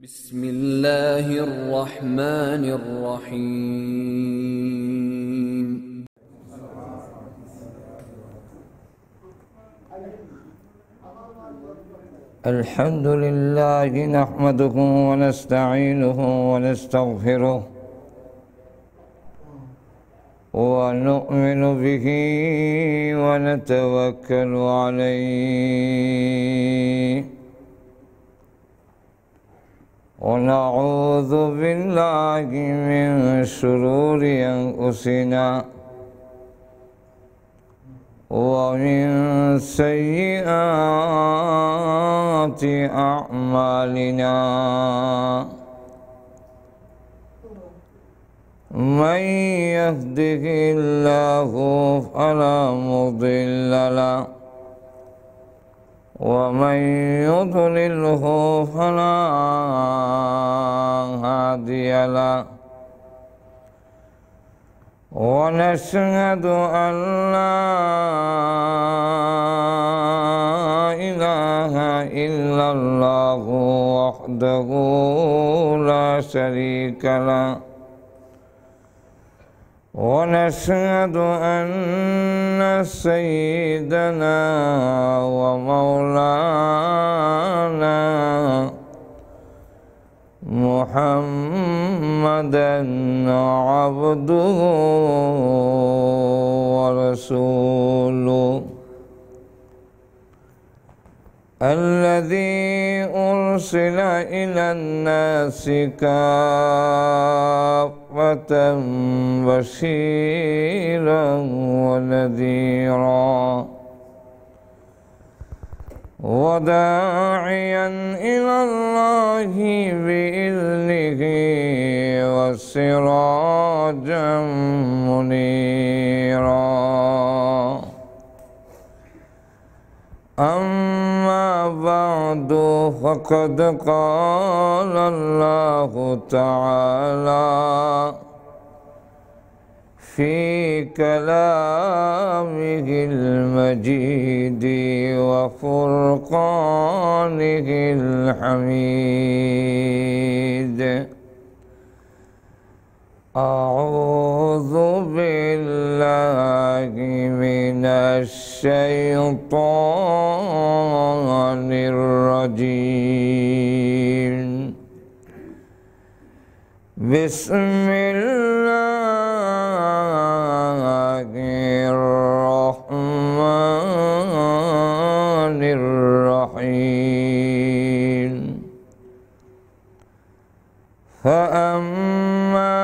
بسم الله الرحمن الرحيم. الحمد لله نحمده ونستعينه ونستغفره ونؤمن به ونتوكل عليه ونعوذ بالله من شرور أنفسنا ومن سيئات أعمالنا من يهده الله فلا مضل له ومن يضلله فلا هادي له ونشهد أن لا إله إلا الله وحده لا شريك له ونشهد أن سيدنا ومولانا محمدًا عبده ورسوله الذي أرسل إلى الناس كافة بشيرا ونذيرا وداعيا إلى الله بإذنه وسراجا منيرا أما بعد فقد قال الله تعالى في كلامه المجيد وفرقانه الحميد أعوذ بالله من الشيطان الرجيم بسم الله الرحمن الرحيم فأما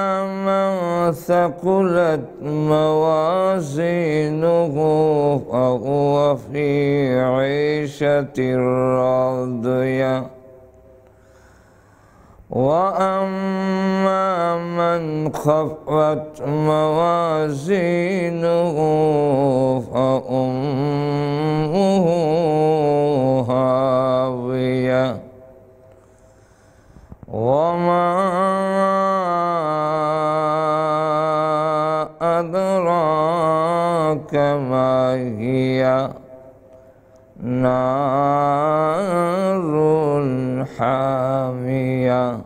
من ثقلت موازينه فهو في عيشة راضية وأما من خفت موازينه فأمه هاوية وما أدراك ما هي نار حامية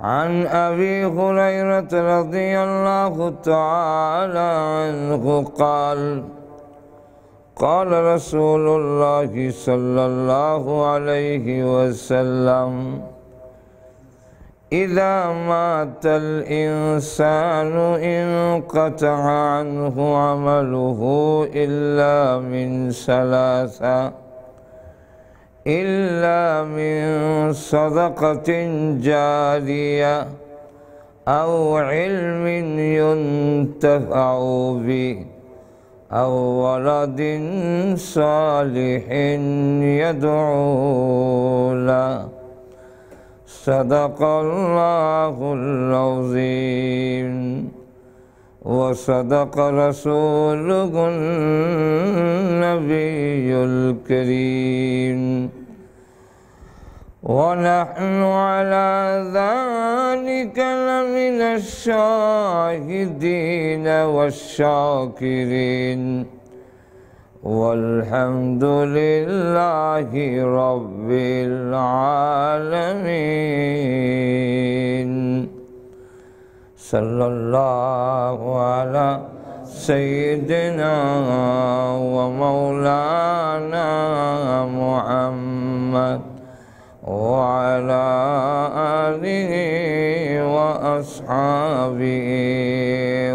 عن أبي هريرة رضي الله تعالى عنه قال قال رسول الله صلى الله عليه وسلم إذا مات الإنسان انقطع عنه عمله إلا من ثلاثة إلا من صدقة جارية أو علم ينتفع به أو ولد صالح يدعو له صدق الله العظيم وصدق رسوله النبي الكريم ونحن على ذلك لمن الشاهدين والشاكرين والحمد لله رب العالمين. সাল্লাল্লাহু আলা সাইয়্যিদিনা ওয়া মাওলানা মুহাম্মদ ওয়া আলা আলিহি ওয়া আসহাবিহি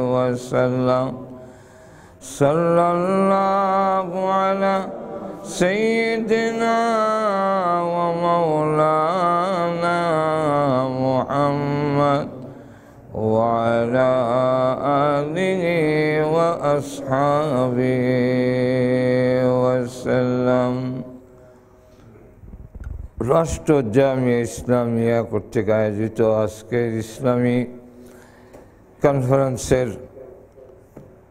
ওয়া সাল্লাম সাল্লাল্লাহু আলা সাইয়্যিদিনা ওয়া মাওলানা মুহাম্মদ ওয়া আলা আলিহি ওয়া আসহাবিহি ওয়া সাল্লাম। রাষ্ট্র জামিয়া ইসলামিয়া কর্তৃক আয়োজিত আজকের ইসলামী কনফারেন্সের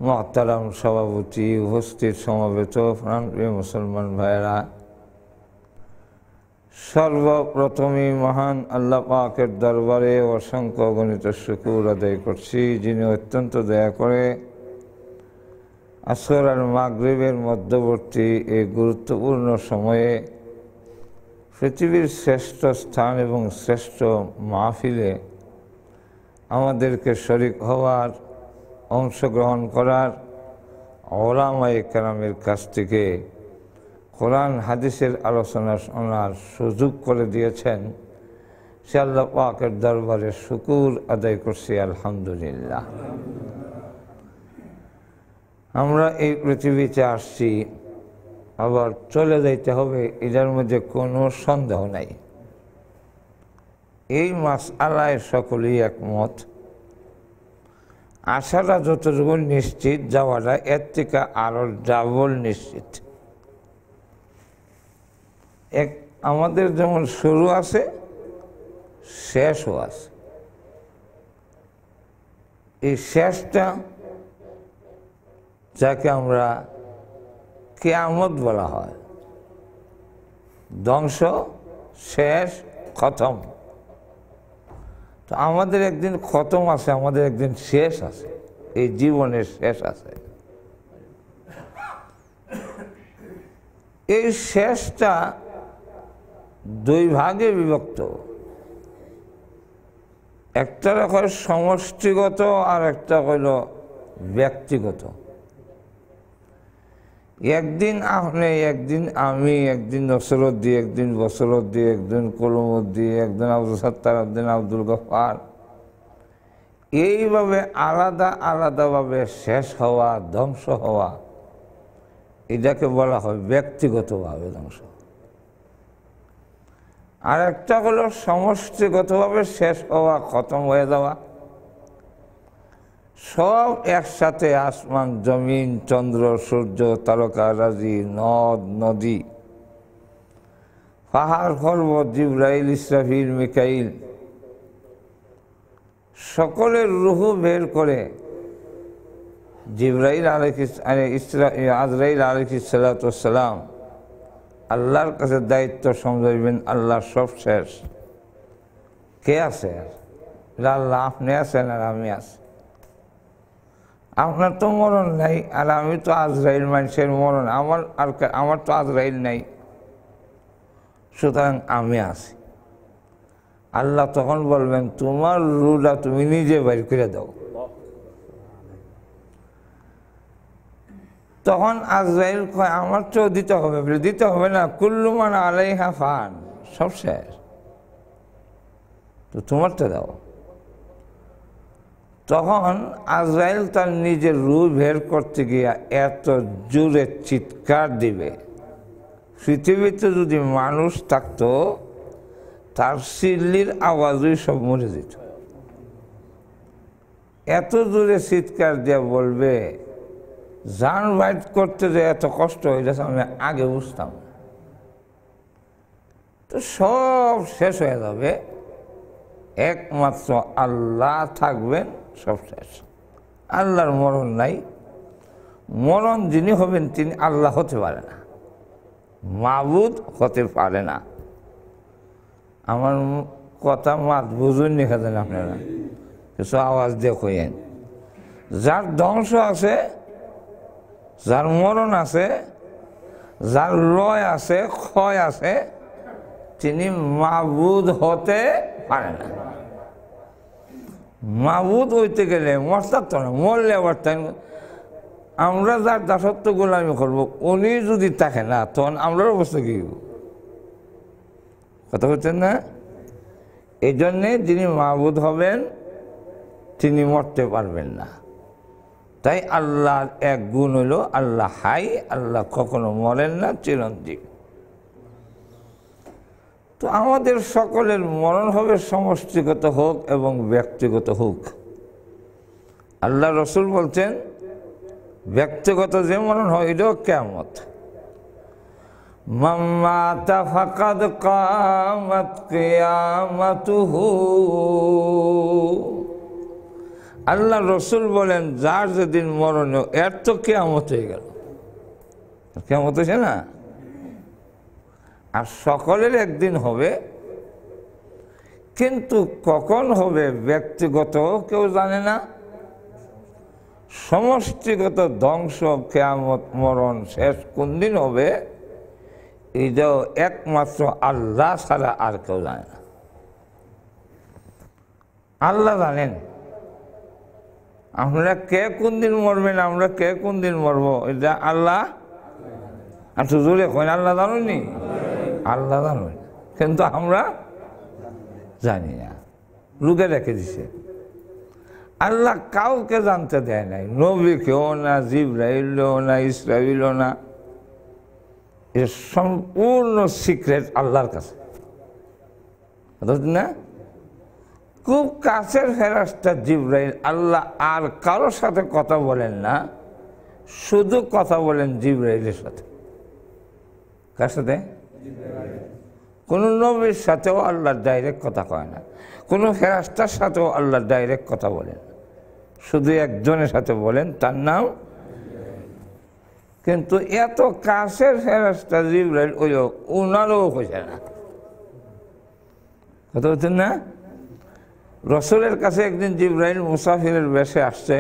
মুহতারাম সভাপতি, উপস্থিত সমবেত প্রাণপ্রিয় মুসলমান ভাইয়েরা, সর্বপ্রথমেই মহান আল্লাহ পাকের দরবারে অসংখ্য গণিত শুকর আদায় করছি, যিনি অত্যন্ত দয়া করে আসর আর মাগরিবের মধ্যবর্তী এই গুরুত্বপূর্ণ সময়ে পৃথিবীর শ্রেষ্ঠ স্থান এবং শ্রেষ্ঠ মাহফিলে আমাদেরকে শরীক হওয়ার, অংশগ্রহণ করার, ওলামায়ে কেরামের কাছ থেকে কোরআন হাদিসের আলোচনা শোনার সুযোগ করে দিয়েছেন। সে আল্লাহ পাকের দরবারে শুকুর আদায় করছি, আলহামদুলিল্লাহ। আমরা এই পৃথিবীতে আসছি, আবার চলে যাইতে হবে, এটার মধ্যে কোনো সন্দেহ নাই। এই মাসআলায় সকলেই একমত। আসাটা যতটুকু নিশ্চিত, যাওয়াটা এর থেকে আরো ডাবল নিশ্চিত। আমাদের যেমন শুরু আছে, শেষও আছে। এই শেষটা যাকে আমরা কিয়ামত বলা হয়, ধ্বংস, শেষ, খতম। তো আমাদের একদিন খতম আছে, আমাদের একদিন শেষ আছে, এই জীবনের শেষ আছে। এই শেষটা দুই ভাগে বিভক্ত। একটা হয় সমষ্টিগত, আর একটা হইল ব্যক্তিগত। একদিন আপনি, একদিন আমি, একদিন নসরুদ্দিন, একদিন বসরুদ্দিন, একদিন কলমুদ্দিন, একদিন আব্দুল সত্তার, একদিন আব্দুল গফার, এইভাবে আলাদা আলাদাভাবে শেষ হওয়া, ধ্বংস হওয়া, এটাকে বলা হয় ব্যক্তিগতভাবে ধ্বংস। আর একটা হলো সমষ্টিগতভাবে শেষ হওয়া, খতম হয়ে যাওয়া। সব একসাথে, আসমান, জমিন, চন্দ্র, সূর্য, তারকা রাজি, নদ নদী, পাহাড় পর্বত, জিবরাইল, ইসরাফিল, মিকাইল, সকলের রূহ বের করে জিবরাইল আজরাইল আলাইহিস সালাম আল্লাহর কাছে দায়িত্ব সমঝাইবেন। আল্লাহ সব শেষ, কে আছে? আল্লাহ, আপনি আছেন আর আমি আছি। আপনার তো মরণ নাই, আর আমি তো আজরাইল, মানুষের মরণ, আমার তো আজরাইল নাই, সুতরাং আমি আছি। আল্লাহ তখন বলবেন, তোমার রুহটা তুমি নিজে বাইর করে দাও। তখন আজরাইল কয়, আমার তো দিতে হবে। বলে, দিতে হবে না, কুল্লু মান আলাইহা ফান, সব শেষ, তো তোমারটা দাও। তখন আজরাইল তার নিজের রূহ বের করতে গিয়া এত জোরে চিৎকার দিবে, পৃথিবীতে যদি মানুষ থাকতো তার সিল্লির আওয়াজই সব মরে যেত। এত জোরে চিৎকার দিয়ে বলবে, জান বাইট করতে যে এত কষ্ট হয়ে যাচ্ছে আমি আগে বুঝতাম। তো সব শেষ হয়ে যাবে, একমাত্র আল্লাহ থাকবেন, সব শেষ। আল্লাহর মরণ নাই। মরণ যিনি হবেন তিনি আল্লাহ হতে পারে না, মাবুদ হতে পারে না। আমার কথা মাত বুঝুন নি খাতেন আপনারা, কিছু আওয়াজ দিয়ে কইেন। যার ধ্বংস আছে, যার মরণ আছে, যার লয় আছে, ক্ষয় আছে, তিনি মাবুদ হতে পারে না। মাবুদ হইতে গেলে মরতার তো না, মরলে আবার তাই আমরা যার দাসত্ব গোলামি করবো উনি যদি থাকে না তখন আমরার অবস্থা কি কথা হচ্ছেন না? এই জন্যে যিনি মাবুদ হবেন তিনি মরতে পারবেন না। তাই আল্লাহর এক গুণ হইল আল্লাহ হাই, আল্লাহ কখনো মরেন না, চিরঞ্জীব। তো আমাদের সকলের মরণ হবে সমষ্টিগত হোক এবং ব্যক্তিগত হোক। আল্লাহ রসুল বলছেন ব্যক্তিগত যে মরণ হয় এটাও কিয়ামত। মান মাতা ফাকাদ কামাত কিয়ামাতুহু। আল্লাহ রসুল বলেন যার যেদিন মরণ এর তো কিয়ামত হয়ে গেল। কিয়ামত হয়েছে না? আর সকলের একদিন হবে, কিন্তু কখন হবে ব্যক্তিগত কেউ জানে না, সমষ্টিগত ধ্বংস কিয়ামত মরণ শেষ কোন দিন হবে এটাও একমাত্র আল্লাহ ছাড়া আর কেউ জানে না। আল্লাহ জানেন। আমরা কে কোন দিন মরবেন, আমরা কে কোন দিন মরবো এটা আল্লাহ। আর তো জোরে কয় আল্লাহ জানুনি, আল্লাহ জানুন, কিন্তু আমরা জানি না, লুকে রেখে দিছে। আল্লাহ কাউকে জানতে দেয় নাই, নবীকেও না, জিবরাইলও না, ইসরাইলও না। এ সম্পূর্ণ সিক্রেট আল্লাহর কাছে না। খুব কাছের ফেরেশতা জিবরাইল, আল্লাহ আর কারোর সাথে কথা বলেন না, শুধু কথা বলেন জিবরাইলের সাথে। কার সাথে? কোনো নবীর সাথেও আল্লাহ ডাইরেক্ট কথা কয় না, কোনো ফেরেশতার সাথেও আল্লাহ ডাইরেক্ট কথা বলেন, শুধু একজনের সাথে বলেন, তার নাম। কিন্তু এত কাছের ফেরেশতা জিবরাইল ওই উনারও হয়েছে না। কথা বলছেন না? রসুলের কাছে একদিন জিবরাইল মুসাফিরের বেশে আসছে,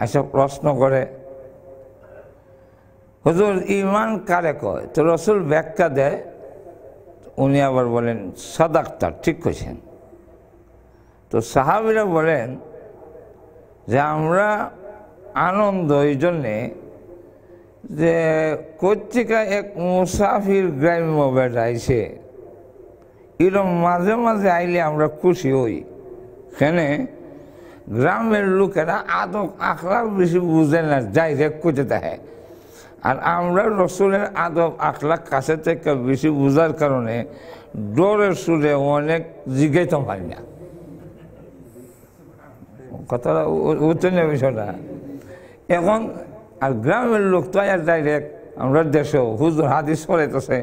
এসব প্রশ্ন করে, হুজুর ঈমান কারে কয়? তো রসুল ব্যাখ্যা দেয়, উনি আবার বলেন সাদাকতা, ঠিক কইছেন। তো সাহাবীরা বলেন যে আমরা আনন্দ এই জন্যে যে কর্তিকা এক মুসাফির গ্রাম্য বেড়াইছে, এরকম মাঝে মাঝে আইলে আমরা খুশি হই। এখানে গ্রামের লোকেরা আদব আখলাক বেশি বুঝে না, ডাইরেক্ট করতে থাকে। আর আমরা রসুলের আদব আখলাক কাছে থেকে বেশি বুঝার কারণে ডোরের সুরে অনেক জিজ্ঞাইতে পারি না। কথাটা উঠছে না বিষয়টা এখন। আর গ্রামের লোক তো আর ডাইরেক্ট, আমরা দেশেও হুজুর হাদিস পড়াইতেছে,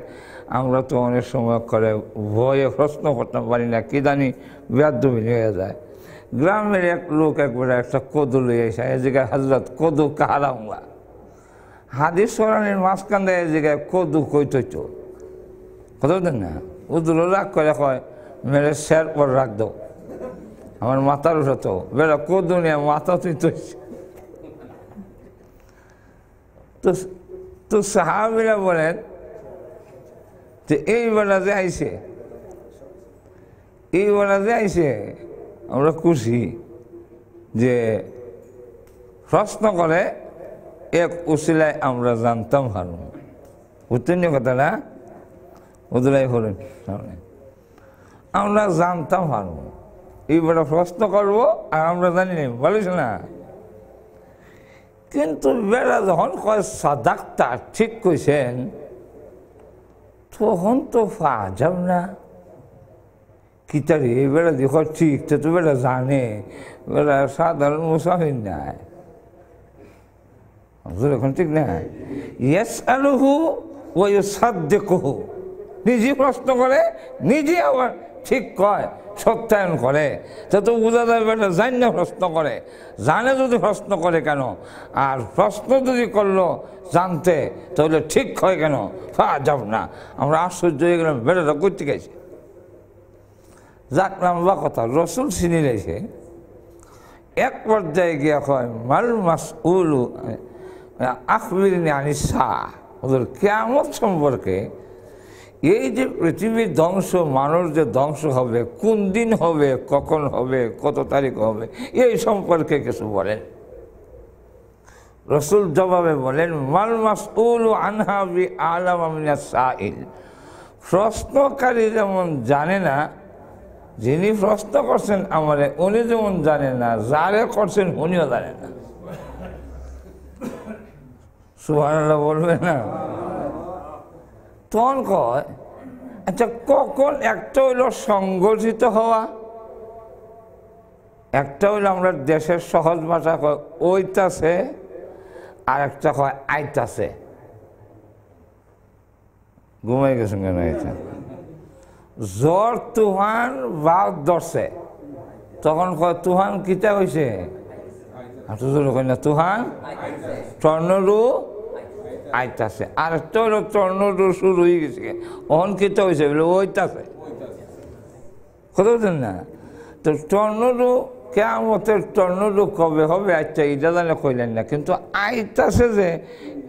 আমরা তো অনেক সময় করে ভয়ে প্রশ্ন করতে পারি না, কি জানি বেয়াদবি হয়ে যায়। গ্রামের এক লোক একবারে একটা কদু লইয়া এসে এই জায়গায় হজরত কদু কাহারাঙ্গা, হাদিস কোরআনের মাঝখান দেয় এই জায়গায় কদু কইত কথা বলতেন না। হুজুর রাগ করে কয় মেরে শের পর রাখ দাও, আমার মাথার উঠত বেড়া কদু নিয়ে মাথা তুই তো সাহাবীরা বলেন যে এই বেলা যে আইছে, এই বেলা যে আইছে আমরা খুশি যে প্রশ্ন করে এক উসিলায় আমরা জানতাম ভালো। বুঝতেন কথা না? উদলাই হলেন সামনে আমরা জানতাম ভালো, এইবারে প্রশ্ন করবো আর আমরা জানি না, বলিস না। কিন্তু বেড়া যখন কয় সাদাকতা, ঠিক কইছেন, তখন তো ফাজাব না কিতারি বেড়া দেখো ঠিক তো বেড়া জানে, বেড়া সাধারণ মুসাফির নাই, এখন ঠিক না। ইয়েস আলুহু ও সাদ্দেকুহু, নিজে প্রশ্ন করে নিজে আবার ঠিক কয়, সত্যায়ন করে। তো বোঝা যায় বেটা জানি না প্রশ্ন করে, জানে যদি প্রশ্ন করে কেন, আর প্রশ্ন যদি করলো জানতে তাহলে ঠিক হয় কেন? যাব না, আমরা আশ্চর্য হয়ে গেলাম, বেটাটা করতে গেছে। যাক লম্বা কথা, রসুল চিনি রয়েছে। এক পর্যায়ে গিয়া কয় মাল মাসউলু আখবিরনি আনিস সাআহ, কিয়ামত সম্পর্কে এই যে পৃথিবীর ধ্বংস, মানুষ যে ধ্বংস হবে, কোন দিন হবে, কখন হবে, কত তারিখ হবে, এই সম্পর্কে কিছু বলেন। রসুল জবাবে বলেন, মাল মাসউলু আনহা বিআলাম মিনাস সাইল। প্রশ্নকারী যেমন জানে না, যিনি প্রশ্ন করছেন আমারে উনি যেমন জানে না, যারে করছেন উনিও জানে না। সুবহানাল্লাহ বলবে না? তখন কয়, আচ্ছা কখন একটা হইল সংগঠিত হওয়া, একটা হইল আমরা দেশের সহজ ভাষা কয় ওইতাছে, আর একটা কয় আইতাছে। ঘুমাই গেছেন কেন? এটা জ্বর তুফান বাদ ধরছে, তখন কয় তুফান কিতা হয়েছে, না তুফান টর্নেডো আইতাছে। আর একটা হলো টর্নেডো শুরু হয়ে গেছে, অহন কিতা হয়েছে বলে ওইতাছে। কথা বলছেন না? তো টর্নেডো কেয়ামতের টর্নেডো কবে হবে, আচ্ছা এটা জানে কইলেন না, কিন্তু আইতাছে যে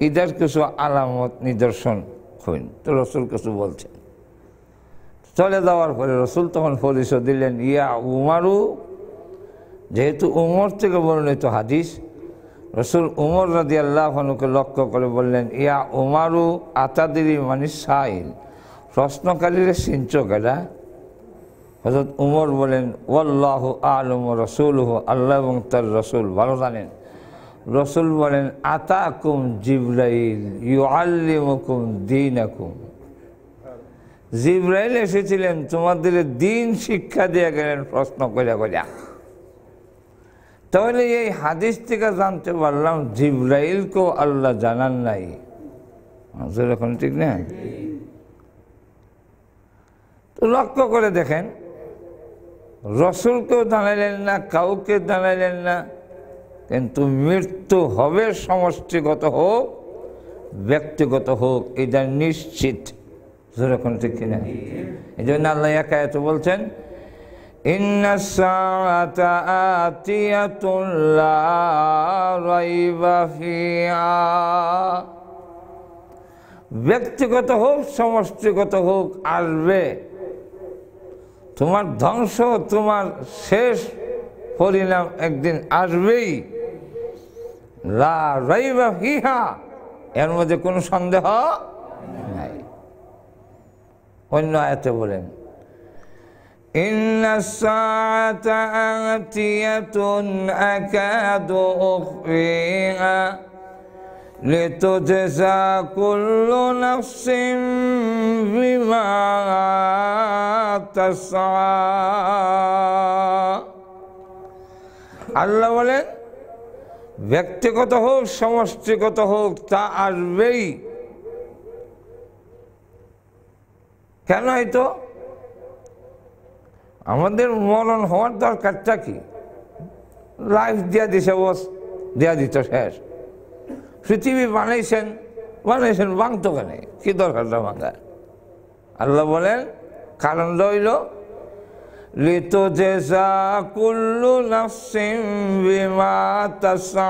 ইদার কিছু আলামত নিদর্শন কইন। তো রসুল কিছু বলছেন। চলে যাওয়ার পরে রসুল তখন পরিচয় দিলেন, ইয়া উমারু। যেহেতু উমর থেকে বর্ণিত হাদিস, রসুল উমর রাদিয়াল্লাহু আনহুকে লক্ষ্য করে বললেন, ইয়া উমারু আতাদিরি মানিস সাইল। প্রশ্নকারীরা সিঞ্চকেরা। হযরত উমর বলেন, ওয়াল্লাহু আ'লামু রাসূলুহু, আল্লাহ এবং তার রসুল ভালো জানেন। রসুল বলেন, আতাকুম জিবরাইল ইউআল্লিমুকুম দীনাকুম। জিবরাইল এসেছিলেন, তোমাদের দিন শিক্ষা দিয়ে গেলেন প্রশ্ন কইরা কইরা। তাহলে এই হাদিস থেকে জানতে পারলাম জিবরাইলকেও আল্লাহ জানান নাই। এখন ঠিক না? তো লক্ষ্য করে দেখেন, রসুলকেও জানাইলেন না, কাউকে জানাইলেন না, কিন্তু মৃত্যু হবে, সমষ্টিগত হোক ব্যক্তিগত হোক, এটা নিশ্চিত। যেরকম ঠিক কিনা? এই জন্য আল্লাহ এক আয়াতে বলছেন, ইন্নাস সাআতা আতিয়াতুন লা রাইবা ফিহা। ব্যক্তিগত হোক সমষ্টিগত হোক আসবে, তোমার ধ্বংস, তোমার শেষ পরিণাম একদিন আসবেই। লা রাইবা ফিহা, এর মধ্যে কোনো সন্দেহ নাই। অন্য আয়াতে বলেন, ইন্নাস সাআতা আতিয়াতুন আকাদু উখফিহা লিতুজজা কুল্লু নাফসিন বিমা তাসআ। আল্লাহ বলেন, ব্যক্তিগত হোক সমষ্টিগত হোক তা আসবেই। কেন? হয়তো আমাদের মরণ হওয়ার দরকারটা কি? লাইফ দিয়া দিছে, বস দিয়া দিত, শেষ। পৃথিবী বানাইছেন ভাঙতো কেন? কি দরকারটা ভাঙার? আল্লাহ বলেন, কারণ রইল লিতুজজা কুল্লু নাফসিন বিমা তাসআ।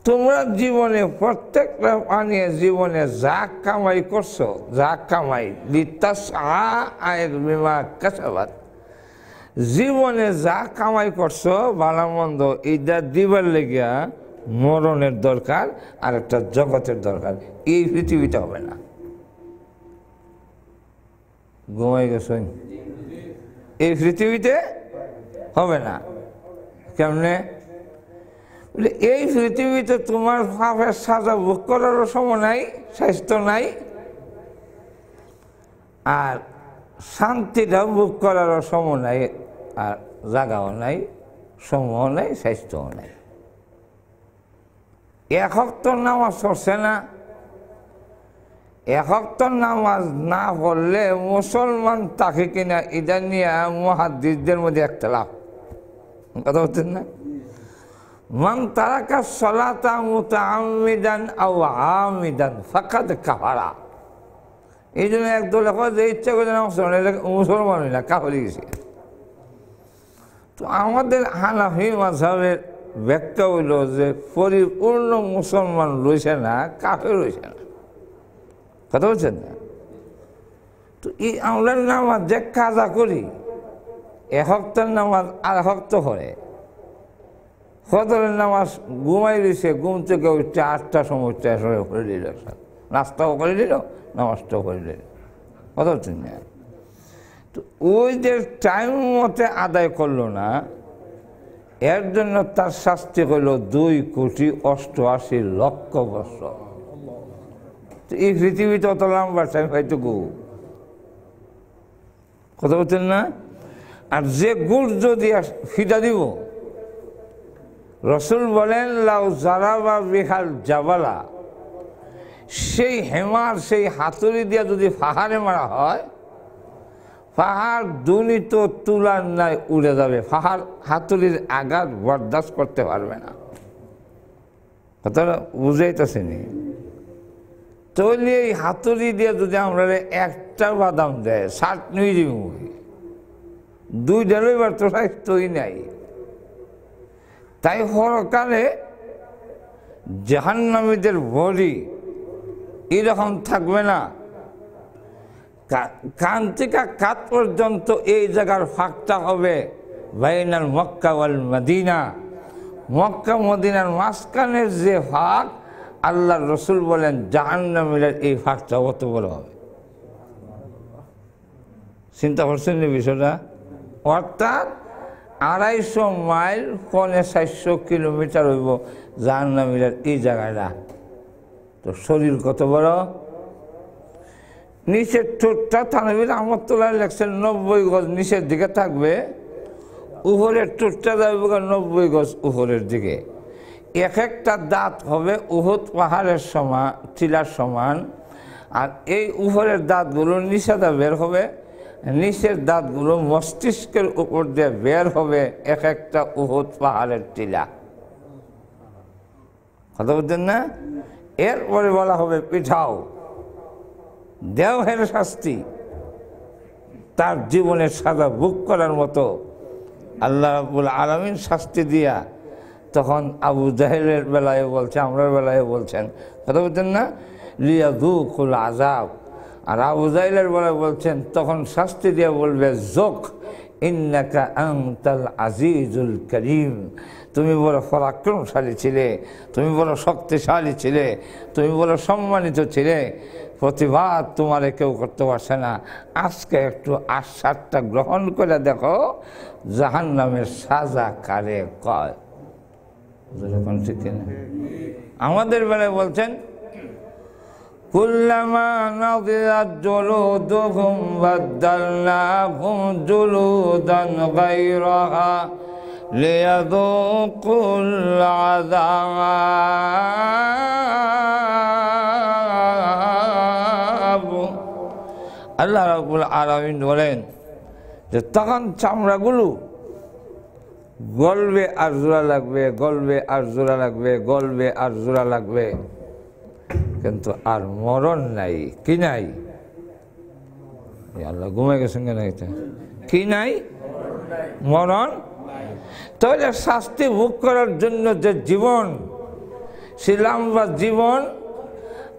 তোমরা জীবনে প্রত্যেকটা আনিয়ে জীবনে যা কামাই করছো, যা কামাই লিতাসআ আয়ের বিমা কাসাবাত, জীবনে যা কামাই করছো ভালো মন্দ এইটা দিবার লেগিয়া মরণের দরকার, আর একটা জগতের দরকার। এই পৃথিবীতে হবে না। ঘুমাই গেছেন? এই পৃথিবীতে হবে না। কেমনে? এই পৃথিবীতে তোমার পাপের সাজা ভোগ করারও সময় নাই, স্বাস্থ্য নাই, আর শান্তিটা ভোগ করারও সময় নাই, আর জায়গাও নাই, সময়ও নাই, স্বাস্থ্যও নাই। এক ওয়াক্ত নামাজ পড়ছে না, এক ওয়াক্ত নামাজ না পড়লে মুসলমান তাকে কিনা, এটা নিয়ে মুহাদ্দিসদের মধ্যে একটা লাভ। কথা বলছেন না? মান তারাকা সলাতা মুতাআম্মিদান আও আমিদান ফাকাদ কাফারা। এই জন্য একদল এখন যে ইচ্ছা করে মুসলমান হই না, কাফের হয়ে গেছে। তো আমাদের হানাফি মাযহাবের ব্যাখ্যা হইল যে পরিপূর্ণ মুসলমান রয়েছে না, কাফের রয়েছে না। কথা বলছেন না? তো এই আমরা নামাজ যে কাজা করি, এক হপ্তার নামাজ আর হপ্ত হয়। ফজরের নামাজ ঘুমাই দিছে, ঘুম থেকে উঠছে 8টার সময় করে দিল, নাস্তাও করে দিল, নামাজটাও করে দিল। কথা বলছেন না? তো ওই যে টাইম মতে আদায় করলো না, এর জন্য তার শাস্তি হইল 2,88,00,000 বছর। তো এই পৃথিবীতে অত লম্বা টাইম হয়তো গু, কথা বলছেন না? আর যে গুড় যদি ফিটা দিব, রসুল বলেন লাউ জারাবা বিহাল জাবালা, সেই হেমার সেই হাতুড়ি দিয়ে যদি পাহাড়ে মারা হয়, পাহাড় দুর্নীত তুলার নাই উড়ে যাবে, পাহাড় হাতুড়ির আঘাত বরদাস্ত করতে পারবে না। কথাটা বুঝাইতেছেনি? তাহলে এই হাতুড়ি দিয়ে যদি আমরা একটা বাদাম দেয়, 60 নিয়ে দিব, 2 ডেলিভার তো স্বাস্থ্যই নাই। তাই পরকালে জাহান্নামীদের বডি এরকম থাকবে না, কান থেকে কাত পর্যন্ত এই জায়গার ফাঁকটা হবে বাইনাল মক্কা ওয়াল মদিনা, মক্কা মদিনার মাঝখানের যে ফাঁক, আল্লাহর রসুল বলেন জাহান্নামীদের এই ফাঁকটা অত বড় হবে। চিন্তা করছেন এই বিষয়টা? অর্থাৎ 250 মাইল 450 কিলোমিটার হইব জাহান্নামীদের এই জায়গাটা। তো শরীর কত বড়! নিচের ঠোঁটটা থানবির রহমতুল্লাহ লেখছেন 90 গজ নিচের দিকে থাকবে, উপরের ঠোঁটটা যাবে 90 গজ উপরের দিকে। এক একটা দাঁত হবে উহুদ পাহাড়ের সমান, টিলার সমান। আর এই উপরের দাঁতগুলো নিচেটা বের হবে, নিচের দাঁতগুলো মস্তিষ্কের উপর দিয়ে বের হবে, এক একটা উহুদ পাহাড়ের টিলা। কথা বলছেন না? এরপরে বলা হবে পিঠাও, দেওহের শাস্তি, তার জীবনের সাজা ভোগ করার মতো আল্লাহ রাব্বুল আলামিন শাস্তি দিয়া তখন আবু জাহেলের বেলায় বলছে, আমরার বেলায় বলছেন। কথা বলছেন না? লিয়াযুকুল আযাব। আর আবু জাহেলের বেলায় বলছেন তখন শাস্তি দিয়ে বলবে যোক ইন্নাকা আনতাল আজিজুল করিম, তুমি বড় পরাক্রমশালী ছিলে, তুমি বড় শক্তিশালী ছিলে, তুমি বড় সম্মানিত ছিলে, প্রতিবাদ তোমারে কেউ করতে পারছে না। আজকে একটু আশ্বাসটা গ্রহণ করে দেখো জাহান্নামের সাজা কারে কয়। ঠিক না? আমাদের বেলায় বলছেন কুল্লামা নাদিরাত জুলুদুহুম বাদদালনাহুম জুলুদান গায়রাহা লিয়াযুকুল আযাব। আল্লাহ রাব্বুল আলামিন বলেন যে তখন চামড়াগুলো গলবে আর জোড়া লাগবে, গলবে আর জোড়া লাগবে, গলবে আর জোড়া লাগবে, কিন্তু আর মরণ নাই। কি নাই? আল্লাহ ঘুমাই গেছেন কেন? কি নাই? মরণ। তাহলে শাস্তি ভোগ করার জন্য যে জীবন, সে লম্বা জীবন,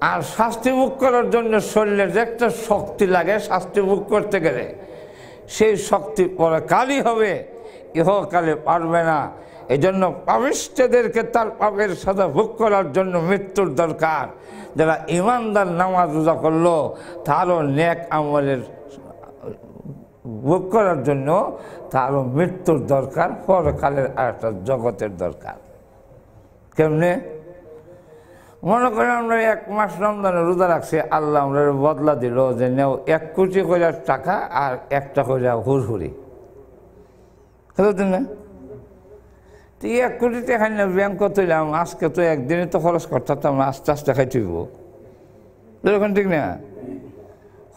আর শাস্তি ভোগ করার জন্য শরীরের যে একটা শক্তি লাগে শাস্তি ভোগ করতে গেলে, সেই শক্তি পরকালই হবে, ইহকালে পারবে না। এই জন্য পাপিষ্ঠদেরকে তার পাপের সাজা ভোগ করার জন্য মৃত্যুর দরকার। যারা ইমানদার নামাজ রোজা করলো তারও নেক আমলের ভোগ করার জন্য তারও মৃত্যুর দরকার, পরকালের একটা জগতের দরকার। কেমনে? মনে করেন আমরা 1 মাস রমজানের রোজা রাখছি, আল্লাহ আমরা বদলা দিল যে নেও 1 কোটি করে টাকা আর 1টা করে হুড়হুড়ি। বুঝলেন না? তো 1 কোটি টাকা নিয়ে ব্যাংক তুইলাম, আজকে তো একদিনে তো খরচ করতাম, আস্তে আস্তে খাই তুইব, এরকম ঠিক না?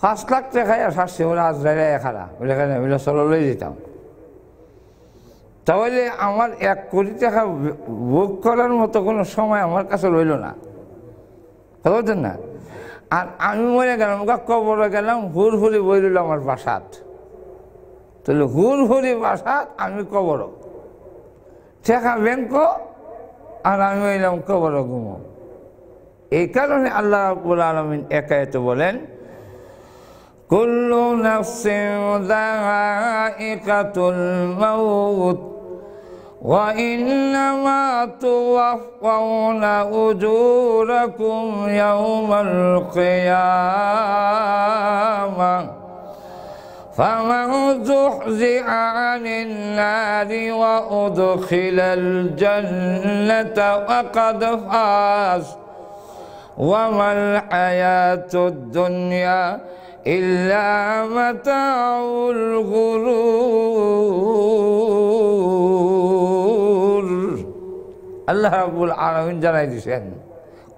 5 লাখ টাকায় আর সারছি, ওরা আজ রাইলে খারা ওইখানে চলো লই যেতাম। তাহলে আমার 1 কোটি টাকা ভোগ করার মতো কোনো সময় আমার কাছে রইল না। বুঝলেন না? আর আমি মরে গেলাম, কবরে গেলাম, হুড়হুড়ি বই রইল আমার বাসাত। তাহলে হুড়হুড়ি বাসাত, আমি কবর, টাকা ব্যাংক, আর আমি হইলাম কবর ঘুমো। এই কারণে আল্লাহ রাব্বুল আলামিন একায়তে বলেন কুল্লু নাফসিন যায়িকাতুল মাউত ওয়া ইন্নামা তুওয়াফাউনা উজুরাকুম ইয়াওমাল কিয়ামাহ فمن زحزح عن النار وأدخل الجنة فقد فاز وما الحياة الدنيا إلا متاع الغرور আল্লাহ রাব্বুল আলামিন জানাই দিয়েছেন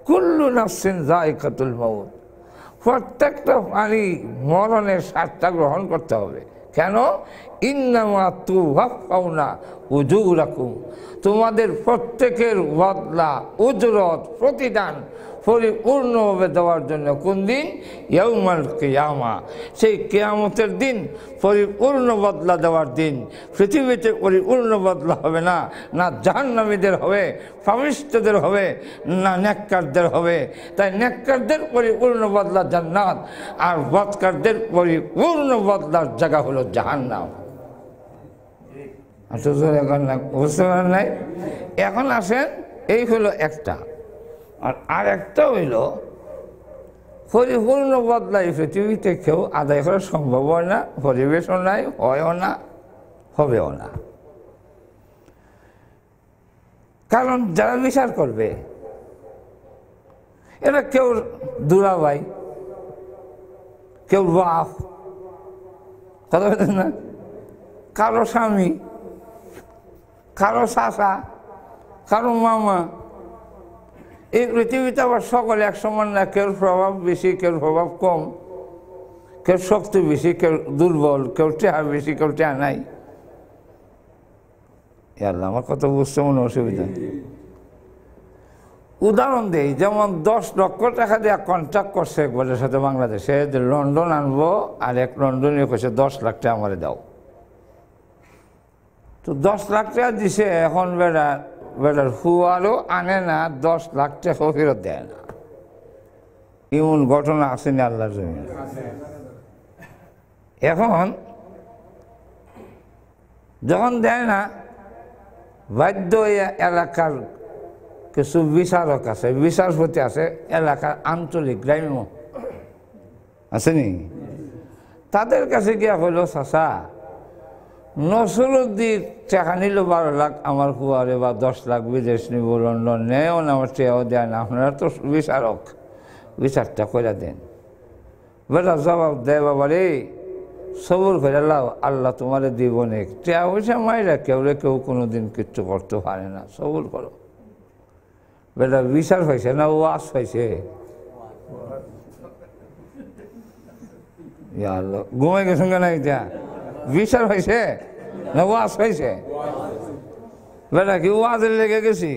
কুল্লু নাফসিন যায়িকাতুল মাউত, প্রত্যেকটা প্রাণী মরণের স্বাদটা গ্রহণ করতে হবে। কেন? ইন্নামা তুওয়াফাউনা উজুরাকুম, তোমাদের প্রত্যেকের বদলা উজরত প্রতিদান পরিপূর্ণভাবে দেওয়ার জন্য কোন দিন? ইয়াউমাল কিয়ামা, সেই কিয়ামতের দিন পরিপূর্ণ বদলা দেওয়ার দিন। পৃথিবীতে পরিপূর্ণ বদলা হবে না, না জাহান্নামীদের হবে, পাপিষ্ঠদের হবে, না নেককারদের হবে। তাই নেককারদের পরিপূর্ণ বদলা জান্নাত, আর বদকারদের পরিপূর্ণ বদলার জায়গা হলো জাহান্নাম। বুঝতে পারেন নাই? এখন আসেন, এই হলো একটা। আর একটা হইল পরিপূর্ণ বদলাই পৃথিবীতে কেউ আদায় করা সম্ভব হয় না, পরিবেশও নাই, হয়ও না, হবেও না। কারণ যারা বিচার করবে এরা কেউ দুলাভাই, কেউ বাপ, কথা বলছেন না, কারো স্বামী, কারো চাচা, কারো মামা। এই পৃথিবীতে আবার সকলে এক সমান না, কেউ প্রভাব বেশি, কেউ প্রভাব কম, কেউ শক্তি বেশি, কেউ দুর্বল, কেউ টেহা বেশি, কেউ টেহা নাই। আল্লাহ, আমার কথা বুঝতে মনে অসুবিধা। উদাহরণ দেই, যেমন 10 লক্ষ টাকা দিয়ে কন্ট্রাক্ট করছে একবারের সাথে বাংলাদেশে, যে লন্ডন আনবো, আর এক লন্ডনে কইছে 10 লাখ টাকা আমারে দাও। তো 10 লাখ টাকা দিছে, এখন বেটার হুয়ারও আনে না, 10 লাখ টাকাও ফেরত দেয় না। এমন ঘটনা আসেনি আল্লাহর জমিনে। এখন যখন দেয় না, বাধ্য এলাকার কিছু বিচারক আছে, বিচারপতি আছে, এলাকার আঞ্চলিক গ্রাম্য আসেনি, তাদের কাছে গিয়া হইল, চাচা নসরুদ্দিন টাকা নিল 12 লাখ আমার হুয়ারে, বা 10 লাখ বিদেশ নিব, লন্ডন নেও না, আমার টেয়াও দেয় না, আপনারা তো বিচারক, বিচারটা করে দেন। বেটা জবাব দেয়, বাবা রে সবর করে লাও, আল্লাহ তোমারে দিব নে, টেয়া পয়সা মাইরা কেউ কোনোদিন কিচ্ছু করতে পারে না, সবর করো। বেটা বিচার হয়েছে না ওয়াজ হয়েছে? ঘুমাই গেছেন কেন? এটা বিচার হয়েছে না ওয়াজ হয়েছে? বেটা কি ওয়াজের লেগে গেছি?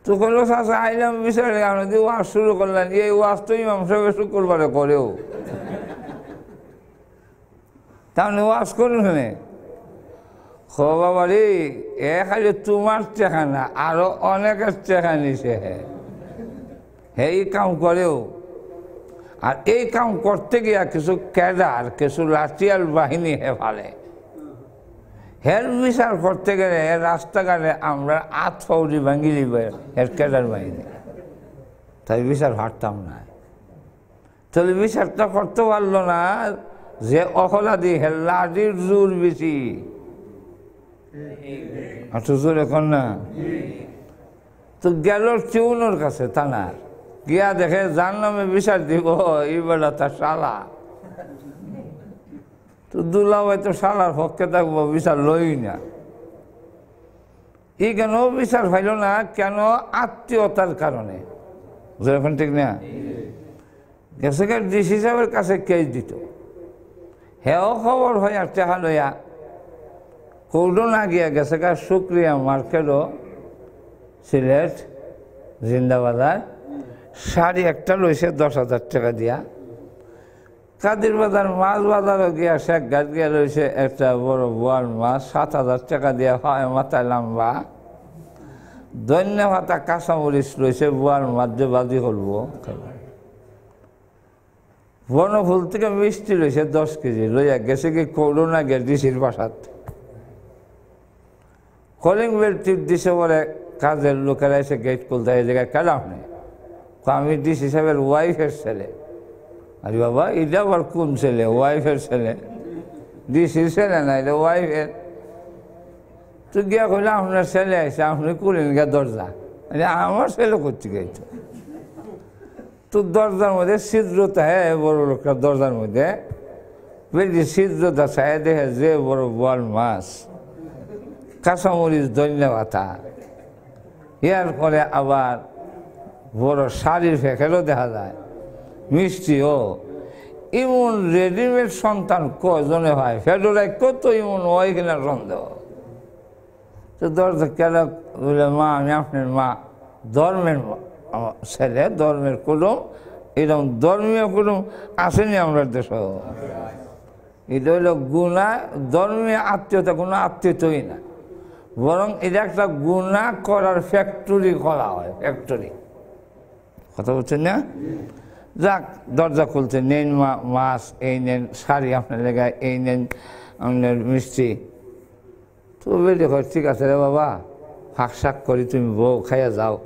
তো কইল, চাচা আইলাম বিচারে, আপনি ওয়াজ শুরু করলেন, এই ওয়াজ তো ইমাম সাহেব শুক্রবারে করেও, তাহলে ওয়াজ করুন। খো বাবা রে, এ খালি তোমার টেকা না, আরো অনেকের টেকা নিছে, এই কাম করেও। আর এই কাম করতে গিয়া কিছু ক্যাডার, কিছু লাঠিয়াল বাহিনী ফেলে, হের বিচার করতে গেলে রাস্তাঘাটে আমরা আত ফৌজি ভাঙি দিব এর ক্যাডার বাহিনী, তাই বিচার হারতাম না। তাহলে বিচারটা করতে পারলো না, যে অপরাধী হের লাঠির জোর বেশি, জোর এখন না। তো গেল টিউনোর কাছে থানার, গিয়া দেখে যার নামে বিচার দিব এই বেলা তার শালা। তো দুলাভাই তো শালার পক্ষে থাকবো, বিচার লই না। এই কেন বিচার পাইল না? কেন? আত্মীয়তার কারণে। এখন ঠিক না? গেছে ডিসি সাহেবের কাছে কেস দিত, হেও খবর হয় আর টেহা লইয়া কৌডো না গিয়া গেছে গা শুক্রিয়া মার্কেটও, সিলেট জিন্দাবাজার, শাড়ি একটা লইছে 10,000 টাকা দিয়া। কাদির বাজার মাছ বাজারও গিয়া শেখ ঘাট গিয়া লইছে একটা বড় বোয়াল মাছ 7,000 টাকা দিয়া, হয় মাথায় লম্বা, ধনিয়া পাতা কাঁচামরিচ রয়েছে বুয়ার মাঝে বাজি করবো। বনফুল থেকে মিষ্টি রয়েছে 10 কেজি লইয়া গেছে কি করোনা গে ডিসির বাসাত। কলিং বেল টিপ দিছে বলে কাজের লোকেরা এসে গেট খুলতে এই জায়গায় কেলাম নেই। আমি ডিসি সাহেবের ওয়াইফের ছেলে। আরে বাবা এটা আবার কোন ছেলে? ওয়াইফের ছেলে, ডিসির ছেলে না, এটা ওয়াইফের। তো গিয়া কইলে আপনার ছেলে আছে, আপনি খুলেন গিয়া দরজা। আমার ছেলে করতে গেছে তো দরজার মধ্যে ছিদ্রতা, হ্যাঁ বড় লোকটা দরজার মধ্যে বেশি ছিদ্রতা চায় দেখে যে বড় বোয়াল মাছ, কাঁচামরিচ, ধনিয়া পাতা, ইয়ার পরে আবার বড় শাড়ির প্যাকেটও দেখা যায়, মিষ্টিও। এমন রেডিমেড সন্তান কজনে হয়? ফেডোরায় কত এমন হয় কিনা সন্দেহ। তো দরজা কেন বলে, মা আমি আপনার মা, ধর্মের ছেলে, ধর্মের কুটুম। এরকম ধর্মীয় কুটুম আসেনি আমরা দেশ। এটা হইল গুণা। ধর্মীয় আত্মীয়তা কোনো আত্মীয়তাই না, বরং এটা একটা গুণা করার ফ্যাক্টরি করা হয়, ফ্যাক্টরি। কথা বলছেন না? যাক, দরজা খুলতে, নেন মাছ, এই নেন শাড়ি আপনার লেগায়, এই নেন আপনার মিষ্টি। তো বেরিয়ে কয়, ঠিক আছে রে বাবা, ফাঁক শাক করি, তুমি বউ খাইয়া যাও।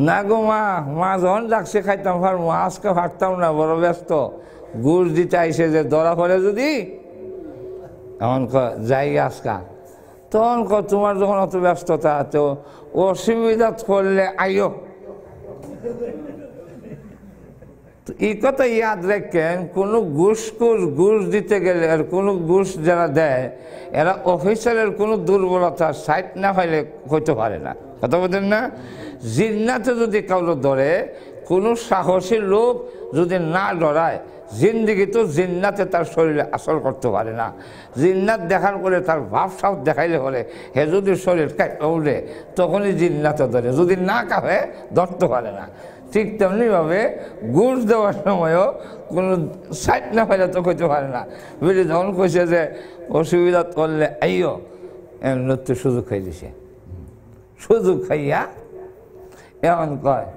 না গো মা, মা যখন ডাকছে খাইতাম পারবো, আজকে ফাটতাম না, বড় ব্যস্ত। গুড় দিতে আইসে যে ধরা পড়ে যদি, এমন যাই আজকা। তখন তোমার যখন অত ব্যস্ততা, তো অসুবিধা করলে আইও। এই কথা ইয়াদ রাখেন, কোনো ঘুষ দিতে গেলে, আর কোনো ঘুষ যারা দেয় এরা অফিসারের কোনো দুর্বলতা সাইট না হইলে হইতে পারে না। কথা বলেন না? জিন্নাতে যদি কাউকে ধরে, কোনো সাহসী লোক যদি না ডরায়, জিন্দিগি তো জিন্নাতে তার শরীরে আসর করতে পারে না। জিন্নাত দেখার পরে তার ভাব সাপ দেখাইলে হলে হে যদি শরীর উঠে, তখনই জিন্নাতে ধরে, যদি না কাঁপে ধরতে পারে না। ঠিক তেমনিভাবে ঘুষ দেওয়ার সময়ও কোনো সাইড না পাইলে তো কইতে পারে না। বুঝলি, যখন কইছে যে অসুবিধা করলে আইও, নৃত্য সুযোগ খাই দিছে। সুযোগ খাইয়া এখন কয়,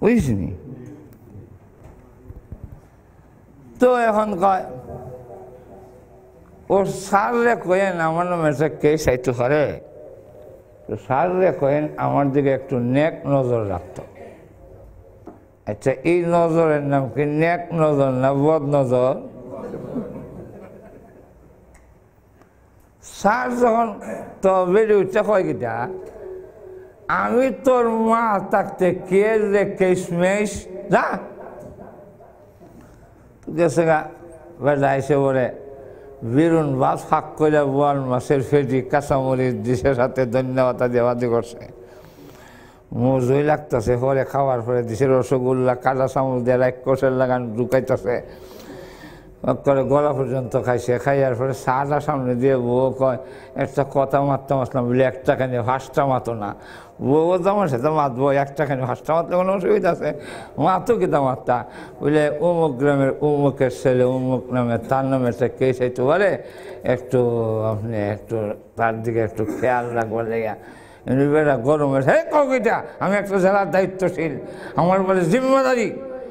বুঝিসনি? তো এখন কয়, ও সাররে কয়েন আমার নামে একটা কেস আইতে পারে, তো সাররে কয়েন আমার দিকে একটু নেক নজর রাখতো। আচ্ছা, এই নজরের নাম কি নেক নজর না বদ নজর? স্যার যখন তো বেড়ে উঠতে কয় কিটা, আমি তোর মা থাকতে কে রে কেশমেশ যা গেছে গা। বেড়া এসে বলে বেরুন ভাত ফাঁক করে বোয়াল মাছের ফেটি কাঁচামরিচ ডিশের সাথে ধন্যবাদ দেওয়াদি করছে। মজুই লাগতেছে। পরে খাওয়ার পরে ডিশের রসগোল্লা কাঁচা চামচ দিয়ে এক কোষের লাগান ঢুকাইতেছে করে গলা পর্যন্ত খাইছে। খাইয়ার পরে চাটা সামনে দিয়ে বউ কয়, একটা কথা মারতাম আসলাম বলে একটা খানি ফাঁসটা মাতো না। বউ আমার সাথে মাতবো, একটা খানি ফাঁসটা মারতে কোনো অসুবিধা আছে? মাতো কিতা মারতা বলে, অমুক গ্রামের অমুকের ছেলে অমুক নামে, তার নামে একটা কেস হইতে পারে, একটু আপনি একটু তার দিকে একটু খেয়াল রাখবার লেগা। বেড়া গরমের, হে কইটা আমি একটা জেলার দায়িত্বশীল, আমার বলে জিম্মাদারি,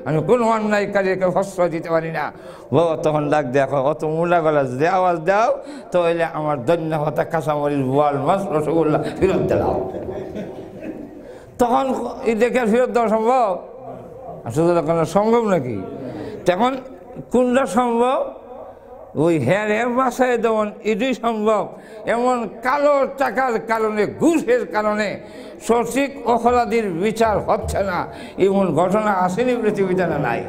আমি কোনো অন্যায়কারীকে প্রশ্রয় দিতে পারি না। বাবা তখন ডাক দেখো, অত মোলা গলা যদি আওয়াজ দাও তাহলে আমার ধন্যবাদ কাঁচামরিচ বোয়াল মাছ রসগোল্লা ফেরত দিলাম। তখন এই দেখে ফেরত দেওয়া সম্ভব? আসলে কোনো সম্ভব নাকি? তখন কোনটা সম্ভব? ওই হের বাসায় দেওয়ান এটাই সম্ভব। এমন কালো টাকার কারণে, ঘুষের কারণে সঠিক অপরাধীর বিচার হচ্ছে না, এমন ঘটনা আসেনি পৃথিবীতে, না নাই?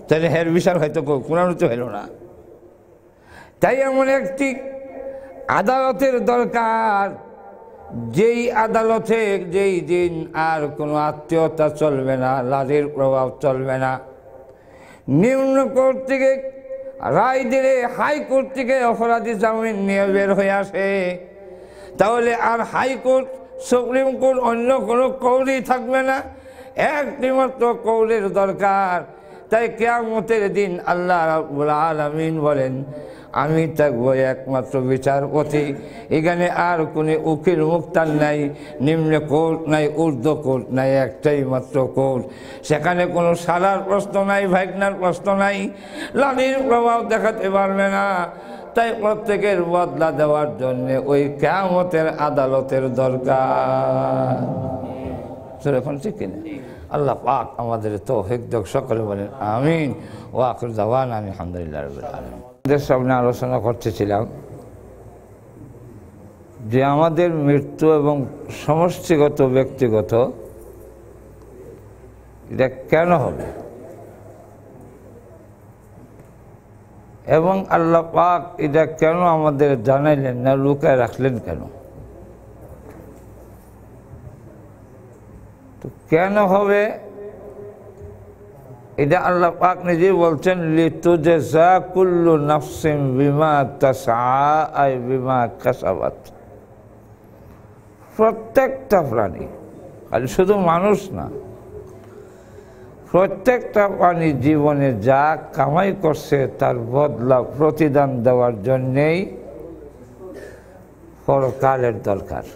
তাহলে হের বিচার হয়তো কোরআনে তো হলো না। তাই এমন একটি আদালতের দরকার, যেই আদালতে যেই দিন আর কোনো আত্মীয়তা চলবে না, লাজের প্রভাব চলবে না। নিম্ন কোর্ট থেকে রায় দিলে হাইকোর্ট থেকে অপরাধী জামিন নিয়ে বের হয়ে আসে, তাহলে আর হাইকোর্ট সুপ্রিম কোর্ট অন্য কোনো কৌলই থাকবে না, একটি মাত্র কৌলের দরকার। তাই কিয়ামতের দিন আল্লাহ রাব্বুল আলামিন বলেন, আমি থাকবো একমাত্র বিচারপতি। এখানে আর কোনো উকিল মুক্তার নাই, নিম্ন কোর্ট নাই, ঊর্ধ্ব কোর্ট নাই, একটাই মাত্র কোর্ট। সেখানে কোনো সালার প্রশ্ন নাই, ভাইগনার প্রশ্ন নাই, লাঠির প্রভাব দেখাতে পারবে না। তাই প্রত্যেকের বদলা দেওয়ার জন্য ওই কিয়ামতের আদালতের দরকার। এখন ঠিক কিনা? আল্লাহ পাক আমাদের তৌফিক দাও, সকলে বলেন আমিন। ওয়া আখির দাওয়ানা আলহামদুলিল্লাহি রাব্বিল আলামিন। আমাদের সামনে আলোচনা করতেছিলাম যে আমাদের মৃত্যু এবং সমষ্টিগত ব্যক্তিগত এটা কেন হবে, এবং আল্লাহ পাক এটা কেন আমাদের জানাইলেন না, লুকায় রাখলেন কেন? তো কেন হবে এটা আল্লাহ পাক নিজেই বলছেন, লিতুজজা কুল্লু নাফসিন বিমা তাসআ আই বিমা কাসাবাত। প্রত্যেকটা প্রাণী, খালি শুধু মানুষ না, প্রত্যেকটা প্রাণী জীবনে যা কামাই করছে তার বদলা প্রতিদান দেওয়ার জন্যেই পরকালের দরকার।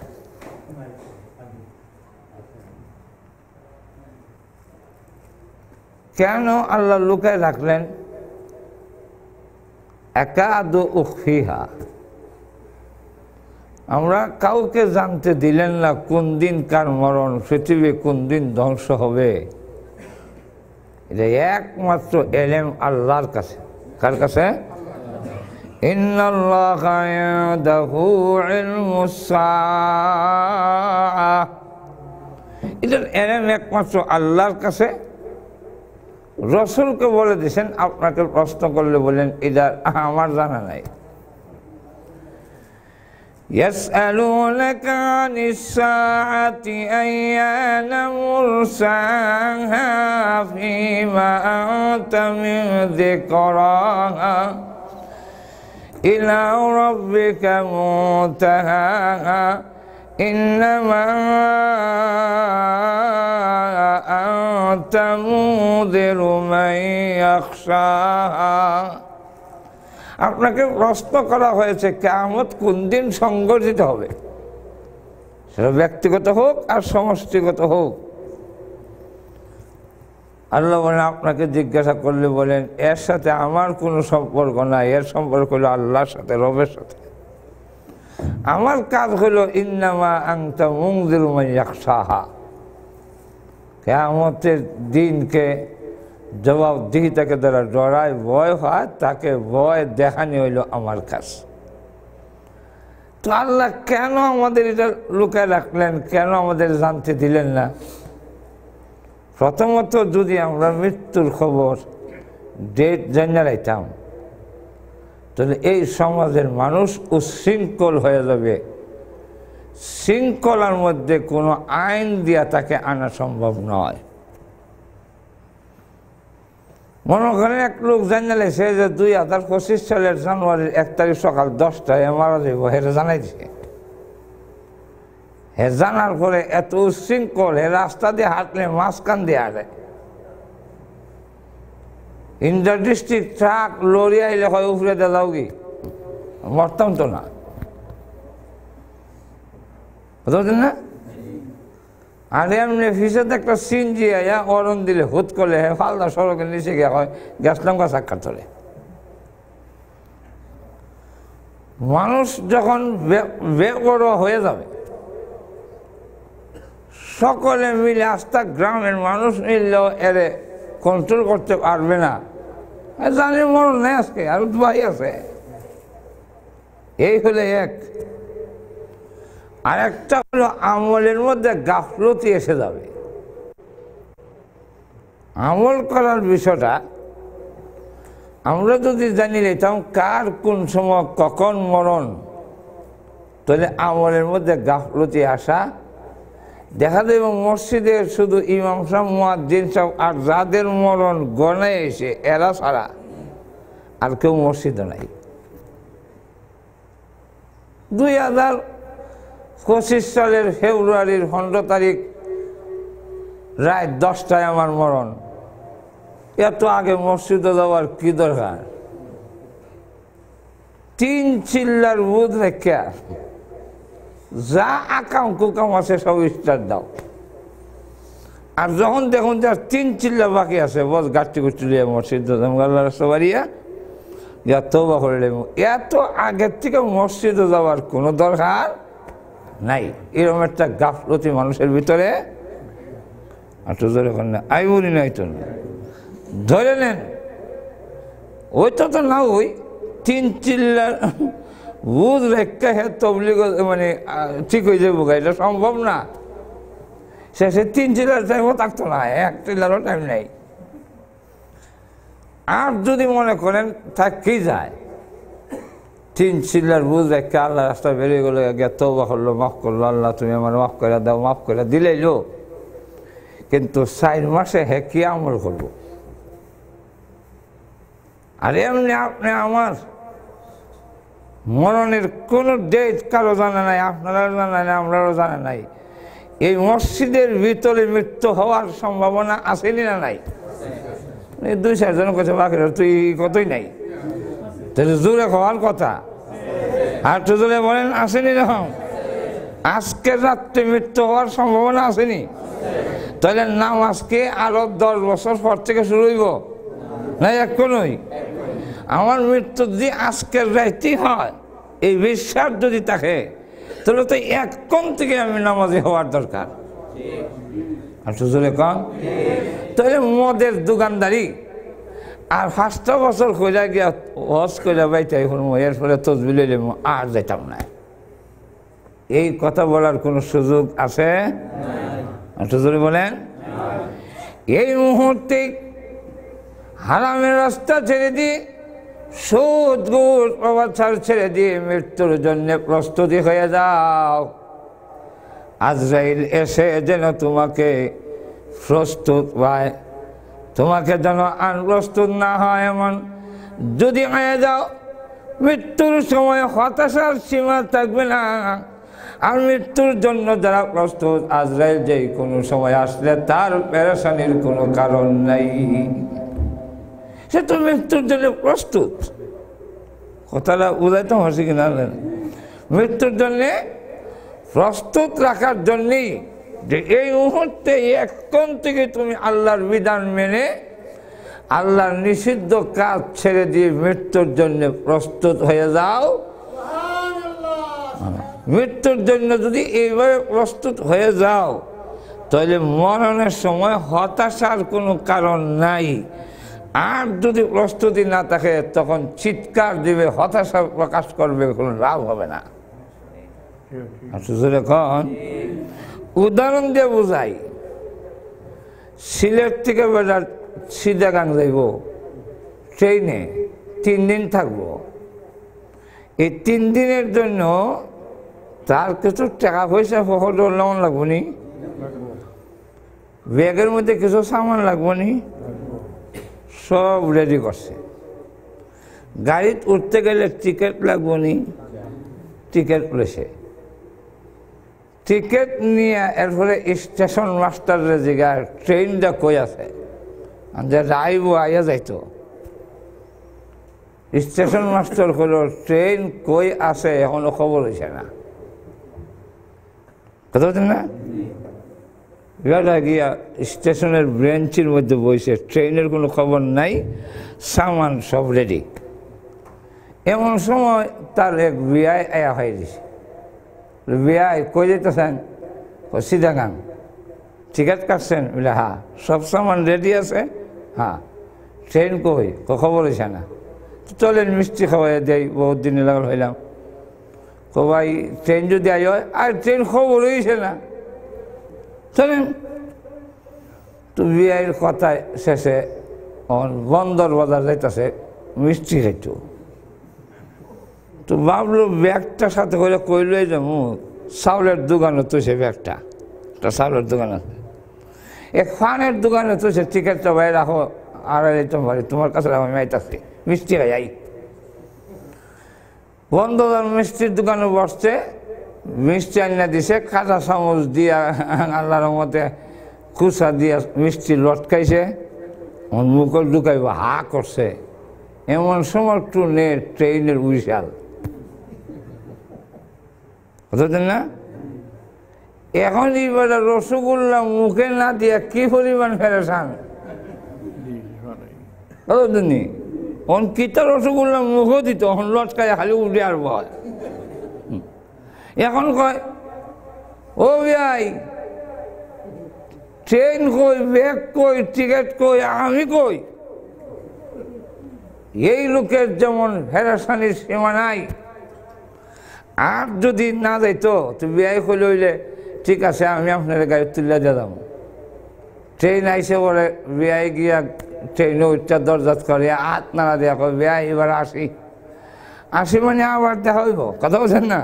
কেন আল্লাহ লুকায় রাখলেন? একাদু উখফিহা, আমরা কাউকে জানতে দিলেন না কোন দিন কার মরণ, পৃথিবী কোন দিন ধ্বংস হবে। এটা একমাত্র এলেম আল্লাহর কাছে। কার কাছে? ইন্নাল্লাহা ইনদাহু ইলমুস সাআহ, এটার এলেম একমাত্র আল্লাহর কাছে। রসুলকে বলে দিয়েছেন, আপনাকে প্রশ্ন করলে বলেন এটা আমার জানা নাই। يسألونك عن الساعة أيان مرساها فيما أنت من ذكراها إلى ربك منتهاها إنما أنت منذر من يخشاها। আপনাকে প্রশ্ন করা হয়েছে কিয়ামত কোন দিন সংঘটিত হবে, সেটা ব্যক্তিগত হোক আর সমষ্টিগত হোক। আল্লাহ বলেন, আপনাকে জিজ্ঞাসা করলে বলেন এর সাথে আমার কোনো সম্পর্ক নাই, এর সম্পর্ক হলো আল্লাহর সাথে, রবের সাথে। আমার কাজ হলো ইন্নামা আনতা মুনযিরু মান ইয়াখশাহা, কিয়ামতের দিনকে জবাবদিহিতাকে দ্বারা ডরায় ভয় হয়, তাকে ভয় দেখানি হইল আমার কাজ। তো আল্লাহ কেন আমাদের এটা লুকায় রাখলেন, কেন আমাদের জানতে দিলেন না? প্রথমত যদি আমরা মৃত্যুর খবর ডেট জেনে রাখতাম, তাহলে এই সমাজের মানুষ উশৃঙ্খল হয়ে যাবে। শৃঙ্খলার মধ্যে কোনো আইন দিয়া তাকে আনা সম্ভব নয়। মনে করেন এক লোক জানালে সে যে 2025 সালের জানুয়ারির 1 তারিখ সকাল 10টায় মারা যাব, হেরে জানাই দিছে। হে জানার পরে এত উশৃঙ্খল, হে রাস্তা দিয়ে হাঁটলে মাঝখান দিয়ে হাঁটে। ইন্টার ডিস্ট্রিক্ট ট্রাক লরি আইলে হয় উপরে দিয়ে যাও কি, মরতাম তো না, বুঝলেন না? আর এমনি ফিসেতে একটা সিনজি আয়া অরণ দিলে হুত করলে ফালদা সড়কের নিচে গিয়ে হয় গ্যাস লঙ্কা সাক্ষাৎ তোলে। মানুষ যখন বেবড় হয়ে যাবে, সকলে মিলে আস্থা গ্রামের মানুষ মিললেও এরে কন্ট্রোল করতে পারবে না। জানি মরণ নেই আজকে, আর ভাই আছে, এই হলে এক। আর একটা হলো আমলের মধ্যে গাফলতি এসে যাবে। আমল করার বিষয়টা আমরা যদি জানি নিতাম কার কোন সময় কখন মরণ, তাহলে আমলের মধ্যে গাফলতি আসা দেখা দেবে। মসজিদে শুধু ইমাম সাহেব, মুয়াজ্জিন সাহেব আর যাদের মরণ গণে এসে এরা ছাড়া আর কেউ মসজিদে নাই। 2025 সালের ফেব্রুয়ারির 15 তারিখ রাত 10টায় আমার মরণ। এত আগে মসজিদে যাওয়ার কি দরকার? তিন চিল্লার বুধ রেখা যা আকাম কুকাম আছে সব স্টার দাও। আর যখন দেখুন যে তিন চিল্লা বাকি আছে, বস গাছটি গুছটি লিয়ে মসজিদ আল্লাহ রাস্তা বাড়িয়া যা তওবা করলে, এত আগের থেকে মসজিদে যাওয়ার কোনো দরকার নাই। এরকম একটা গাফলতি মানুষের ভিতরে আই বলি নাই তো ধরে নেন, ওইটা তো না, ওই তিন চিল্লার বুধ রেখা হে তবলিগ মানে ঠিক হয়ে যাবো, এটা সম্ভব না। সে তিন চিল্লার টাইমও থাকতো না, এক চিল্লারও টাইম নেই। আর যদি মনে করেন থাকি যায়, তিন চিল্লার বুঝ রেখে আল্লাহ রাস্তা বেরিয়ে গেলো, গিয়ে তওবা করলো, মাফ করলো, আল্লাহ তুমি আমার মাফ করে দাও, মাফ করে দিলেইলো। কিন্তু 4 মাসে হে কি আমল করবো? আর এমনি আপনি আমার মরণের কোনো ডেট কারো জানা নাই, আপনারাও জানা নাই, আমরাও জানা নাই। এই মসজিদের ভিতরে মৃত্যু হওয়ার সম্ভাবনা আসেনি না নাই? 2-4 জন কাছে বাকি তুই কতই নাই, তাহলে জোরে হওয়ার কথা। আর তো জোরে বলেন আসেনি? রকম আজকের রাত্রে মৃত্যু হওয়ার সম্ভাবনা আসেনি? তাহলে নাম আজকে আরো 10 বছর পর থেকে শুরু হইব না? এখনই আমার মৃত্যু যদি আজকের রাইতেই হয়, এই বিশ্বাস যদি থাকে, তাহলে তো এখন থেকে আমি নামাজি হওয়ার দরকার। আর তো জোরে কম, তাহলে মদের দোকানদারি আর 5টা বছর কইরা গিয়া হজ কইরা বাইতে এখন এর ফলে তসবিল আর যাইতাম না, এই কথা বলার কোনো সুযোগ আছে? একটু জোরে বলেন। এই মুহূর্তে হারামের রাস্তা ছেড়ে দিয়ে, সুদ ঘুষ অবাচার ছেড়ে দিয়ে মৃত্যুর জন্য প্রস্তুতি হয়ে যাও। আজরাইল এসে যেন তোমাকে প্রস্তুত পায়, তোমাকে যেন প্রস্তুত না হয় এমন যদি হয়ে যাও, মৃত্যুর সময় হতাশার সীমা থাকবে না। আর মৃত্যুর জন্য যারা প্রস্তুত, আজরাইল যে কোনো সময় আসলে তার পেরেশানির কোনো কারণ নাই, সে তো মৃত্যুর জন্য প্রস্তুত। কথাটা বুঝাইতে হচ্ছে কিনা? মৃত্যুর জন্যে প্রস্তুত রাখার জন্যেই যে এই মুহূর্তে এখন থেকে তুমি আল্লাহর বিধান মেনে আল্লাহর নিষিদ্ধ কাজ ছেড়ে দিয়ে মৃত্যুর জন্য প্রস্তুত হয়ে যাও। মৃত্যুর জন্য যদি এইভাবে প্রস্তুত হয়ে যাও, তাহলে মরণের সময় হতাশার কোনো কারণ নাই। আর যদি প্রস্তুতি না থাকে, তখন চিৎকার দিবে, হতাশা প্রকাশ করবে, কোনো লাভ হবে না। এখন উদাহরণ দিয়ে বোঝাই, সিলেট থেকে বেড়া সিদাগাং যাইব ট্রেনে, 3 দিন থাকবো। এই 3 দিনের জন্য তার কিছু টাকা পয়সা নেওয়া লাগবো নি, ব্যাগের মধ্যে কিছু সামান লাগবো নি, সব রেডি করছে। গাড়িতে উঠতে গেলে টিকিট লাগবো নি, টিকিট করেছে। টিকিট নিয়ে এরপরে স্টেশন মাস্টারের জায়গায় ট্রেনটা কই আছে, যে আইব আইয়া যাইতো। স্টেশন মাস্টার হলো ট্রেন কই আছে এখনো খবর হয়েছে না, কথা বলছেন না? এবার গিয়া স্টেশনের বেঞ্চের মধ্যে বসে, ট্রেনের কোনো খবর নাই, সামান সব রেডি। এমন সময় তার এক বিয়াই আয়া হয়ে দিছে। বিয়াই কই যেতেছেন? সিদাগাং। টিকিট কাটছেন? বলে হ্যাঁ। সব সামান রেডি আছে? হ্যাঁ। ট্রেন কই? খবর হয়েছে না। চলেন মিষ্টি খাওয়াই দেয়, বহুত দিন লাগল হইলাম। ভাই ট্রেন যদি আই হয়, আর ট্রেন খবর হয়েছে না, চলেন। তো বিয়ের কথায় শেষে বন্দর বাজার যাইতেছে, মিষ্টি খাইতো। তো ভাবলো ব্যাগটার সাথে করে কইলই যাবো, চাউলের দোকানে তো সে ব্যাগটা, একটা চাউলের দোকান আছে। এক ফানের দোকানে তো সে টিকিটটা ভাই রাখো, আর তোমার তোমার কাছে আমি আইতাছি, মিষ্টি খাই আই। বন্ধুদার মিষ্টির দোকানে বসছে, মিষ্টি আনিয়া দিছে, কাঁচা চামচ দিয়া আল্লাহর মতে খুচা দিয়া মিষ্টি লটকাইছে, মুখে ঢুকাইব, হা করছে। এমন সময় ট্রেনের উইশাল বুঝলেন না? এখন এবার রসগোল্লা মুখে না দিয়া কি পরিমাণ ফেরেশান, বুঝলেন? কিতা রসগোল্লা মুখও দিত, এখন লটকায় খালি উঠে আর বল। এখন কয় ও ভাই ট্রেন কই, ব্যাগ কই, টিকিট কই, আমি কই। এই লোকের যেমন ফেরেশানির সীমা নাই। আর যদি না যাইতো তো বিয়াই কইলে হইলে ঠিক আছে আমি আপনার গাড়ি তুলে দিলাম। ট্রেন আইসে বলে বিয়াই গিয়া ট্রেনে উঠটা দরজাত করে হাত নাড়া দেওয়া কয় বিয়াই এবার আসি মানে আবার দেখা হইব। কথা বলছেন না?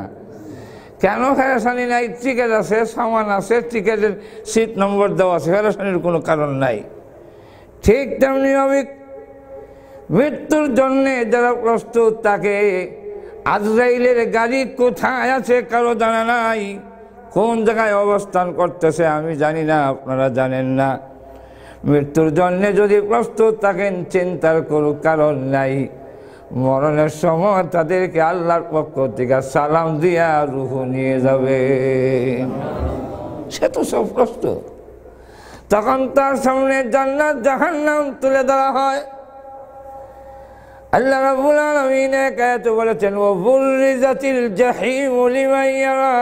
কেন ফেরেশানি নাই? টিকিট আছে, সামান আছে, টিকিটের সিট নম্বর দেওয়া আছে, ফেরেশানির কোনো কারণ নাই। ঠিক তেমনিভাবে মৃত্যুর জন্যে যারা প্রস্তুত তাকে আজরাইলের গাড়ি কোথায় আছে কারো জানা নাই, কোন জায়গায় অবস্থান করতেছে আমি জানি না, আপনারা জানেন না। মৃত্যুর জন্যে যদি প্রস্তুত থাকেন চিন্তার কোনো কারণ নাই। মরণের সময় তাদেরকে আল্লাহর পক্ষ থেকে সালাম দিয়া রূহ নিয়ে যাবে, সে তো সব প্রস্তুত। তখন তার সামনে জান্নাত জাহান্নাম তুলে ধরা হয়। আল্লাহ রাব্বুল আলামিন এক আয়াতে বলেছেন ওয়া বুররিজাতিল জাহিম লিমান ইয়ারা,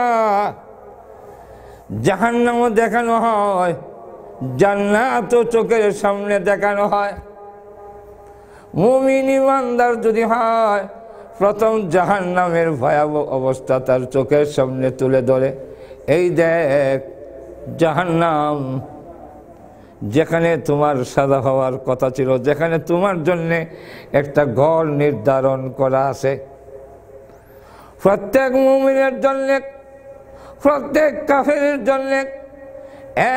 জাহান্নামও দেখানো হয়, জান্নাতও চোখের সামনে দেখানো হয়। মুমিন ইমানদার যদি হয় প্রথম জাহান্নামের ভয়াবহ অবস্থা তার চোখের সামনে তুলে ধরে, এই দেখ জাহান্নাম, যেখানে তোমার সাজা হওয়ার কথা ছিল, যেখানে তোমার জন্য একটা ঘর নির্ধারণ করা আছে। প্রত্যেক মুমিনের জন্য, প্রত্যেক কাফেরের জন্য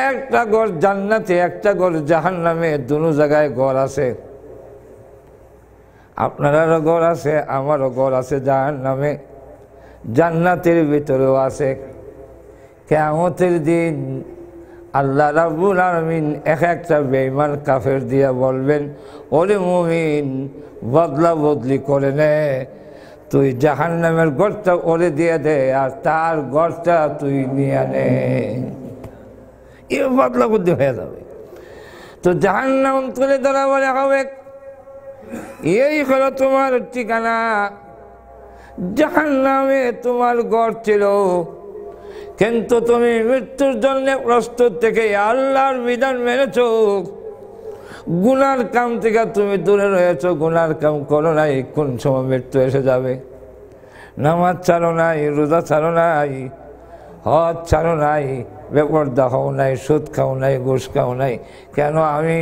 একটা ঘর জান্নাতে, একটা ঘর জাহান্নামে, দুনো জায়গায় ঘর আছে। আপনারও ঘর আছে, আমারও ঘর আছে জাহান্নামে, জান্নাতের ভিতরেও আছে। কিয়ামতের দিন আল্লাহ রাব্বুল আলামিন এক একটা বেঈমান কাফের দিয়া বলবেন ওরে মুমিন বদলা বদলি করে নে, তুই জাহান্নামের ঘরটা ওরে দিয়ে দে আর তার ঘরটা তুই নিয়ে নে, এ বদলা বদলি হয়ে যাবে। তো জাহান্নাম তুলে ধরা বলে হবে এই হলো তোমার ঠিকানা। জাহান্নামে তোমার ঘর ছিল, কিন্তু তুমি মৃত্যুর জন্য প্রস্তুত থেকে আল্লাহর বিধান মেনেছ, গুনার কাম থেকে তুমি দূরে রয়েছ, গুনার কাম করো নাই, কোন সময় মৃত্যু এসে যাবে। নামাজ ছাড়ো নাই, রোজা ছাড়ো নাই, হজ ছাড়ো নাই, বেপরদা হও নাই, সুদ খাও নাই, ঘুষ খাও নাই। কেন? আমি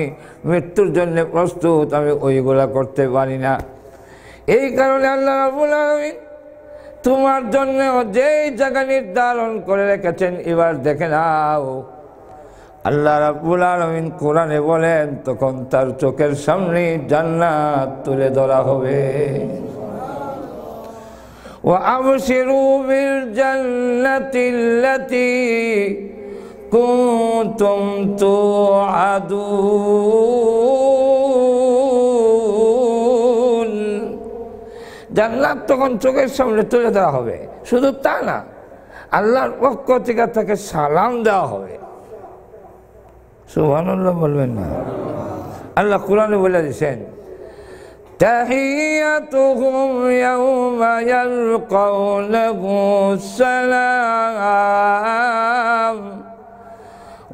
মৃত্যুর জন্য প্রস্তুত, আমি ওইগুলা করতে পারি না। এই কারণে আল্লাহ রাব্বুল আলামিন তোমার জন্য যেই জায়গা নির্ধারণ করে রেখেছেন এবার দেখে নাও। আল্লাহ রাব্বুল আলামিন কোরআনে বলেন তখন তার চোখের সামনে জান্নাত তুলে ধরা হবে। ওয়া আবশিরু বিল জান্নাতিল্লাতী কুনতুম তুআদুন, জান্নাত তখন চোখের সামনে তুলে দেওয়া হবে। শুধু তা না, আল্লাহর পক্ষ থেকে তাকে সালাম দেওয়া হবে। সুবহানাল্লাহ বলবেন না? আল্লাহ কোরআনে বলে দিয়েছেন তাহিয়াতুহুম ইয়াওমা ইয়ালকাউনাহু সালাম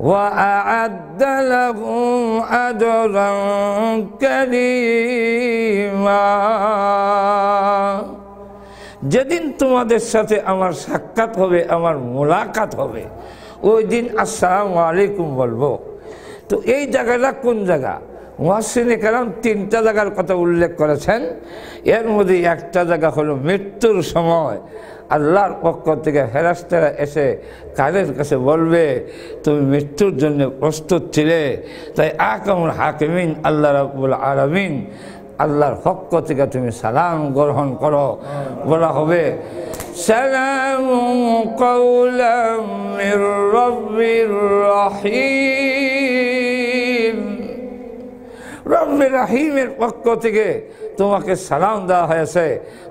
ওয়া আ'আদ্দা লাহুম আজরান কারীমা। যেদিন তোমাদের সাথে আমার সাক্ষাৎ হবে, আমার মোলাকাত হবে, ওই দিন আসসালামু আলাইকুম বলবো। তো এই জায়গাটা কোন জায়গা? মুহাসসিনে কেরাম তিনটা জায়গার কথা উল্লেখ করেছেন। এর মধ্যে একটা জায়গা হলো মৃত্যুর সময় আল্লাহর পক্ষ থেকে ফেরেশতারা এসে কাদের কাছে বলবে তুমি মৃত্যুর জন্য প্রস্তুত ছিলে, তাই আহকামুল হাকিমিন আল্লাহ রাব্বুল আলামিন আল্লাহর পক্ষ থেকে তুমি সালাম গ্রহণ করো। বলা হবে সালামুন কাওলাম মির রাব্বির রাহিম, রব্বে রাহিমের পক্ষ থেকে তোমাকে সালাম দেওয়া হয়েছে,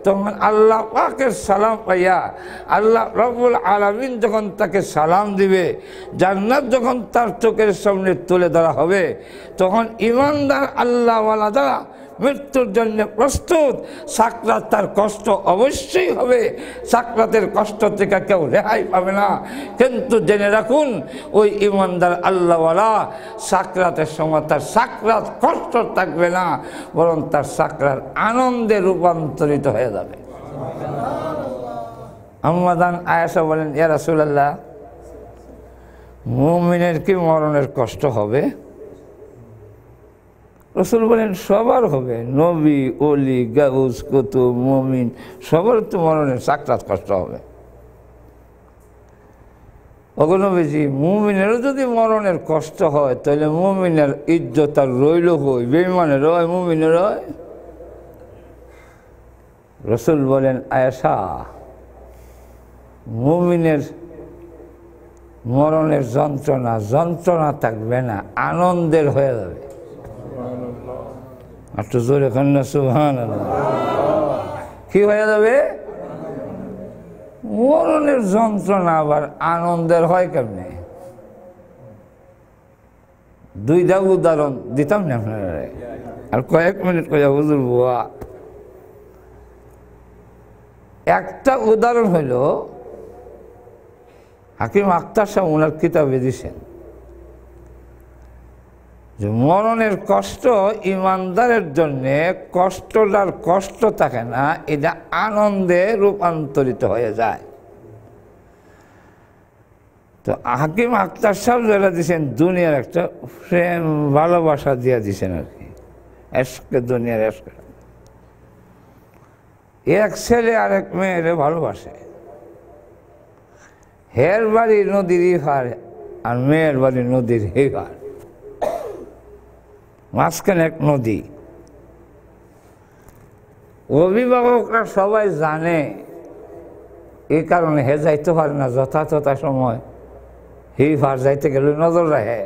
তখন আল্লাহ পাকের সালাম পাইয়া আল্লাহ রব্বুল আলামিন যখন তাকে সালাম দিবে, জান্নাত যখন তার চোখের সামনে তুলে ধরা হবে, তখন ঈমানদার আল্লাহওয়ালা যারা মৃত্যুর জন্য প্রস্তুত, সাকরাত তার কষ্ট অবশ্যই হবে, সাকরাতের কষ্ট থেকে কেউ রেহাই পাবে না। কিন্তু জেনে রাখুন, ওই ঈমানদার আল্লাহওয়ালা সাকরাতের সময় তার সাকরাত কষ্ট থাকবে না, বরং তার সাকরাত আনন্দে রূপান্তরিত হয়ে যাবে। আম্মা জান আয়েশা বলেন, ইয়া রাসূলুল্লাহ, মুমিনের কি মরণের কষ্ট হবে? রাসূল বলেন, সবার হবে, নবী, ওলি, গাউস, কুতুব, মুমিন সবার তো মরণের সাকরাত কষ্ট হবে। ওগো নবীজি, মুমিনেরও যদি মরণের কষ্ট হয়, তাহলে মুমিনের ইজ্জত আর রইল কই? বেঈমানের হয়, মুমিনের হয়? রাসূল বলেন, আয়েশা, মুমিনের মরণের যন্ত্রণা থাকবে না, আনন্দের হয়ে যাবে। একটু জোরে কন্যা সুবহানাল্লাহ। কি হয়ে যাবে? মরণের যন্ত্রণা আবার আনন্দের হয় কেমনে? দুইটা উদাহরণ দিতাম না আপনারা, আর কয়েক মিনিট কয়ে হুজুর বুয়া। একটা উদাহরণ হইল, হাকিম আখতার সাহেব ওনার কিতাবে দিছেন যে মরণের কষ্ট ইমানদারের জন্যে কষ্টটার কষ্ট থাকে না, এটা আনন্দে রূপান্তরিত হয়ে যায়। তো হাকিম আখতার সাহেব যারা দিয়েছেন, দুনিয়ার একটা প্রেম ভালোবাসা দিয়ে দিছেন আর কি, এশকে দুনিয়ার এশকে। এক ছেলে আরেক মেয়েরে ভালোবাসে, হের বাড়ি নদীর ইহার আর মেয়ের বাড়ি নদীর হিহার, মাঝখানে এক নদী। অভিভাবকরা সবাই জানে, এই কারণে হে যাইতে পারে না যথাযথ সময়, হিহার যাইতে গেলে নজর রাখে।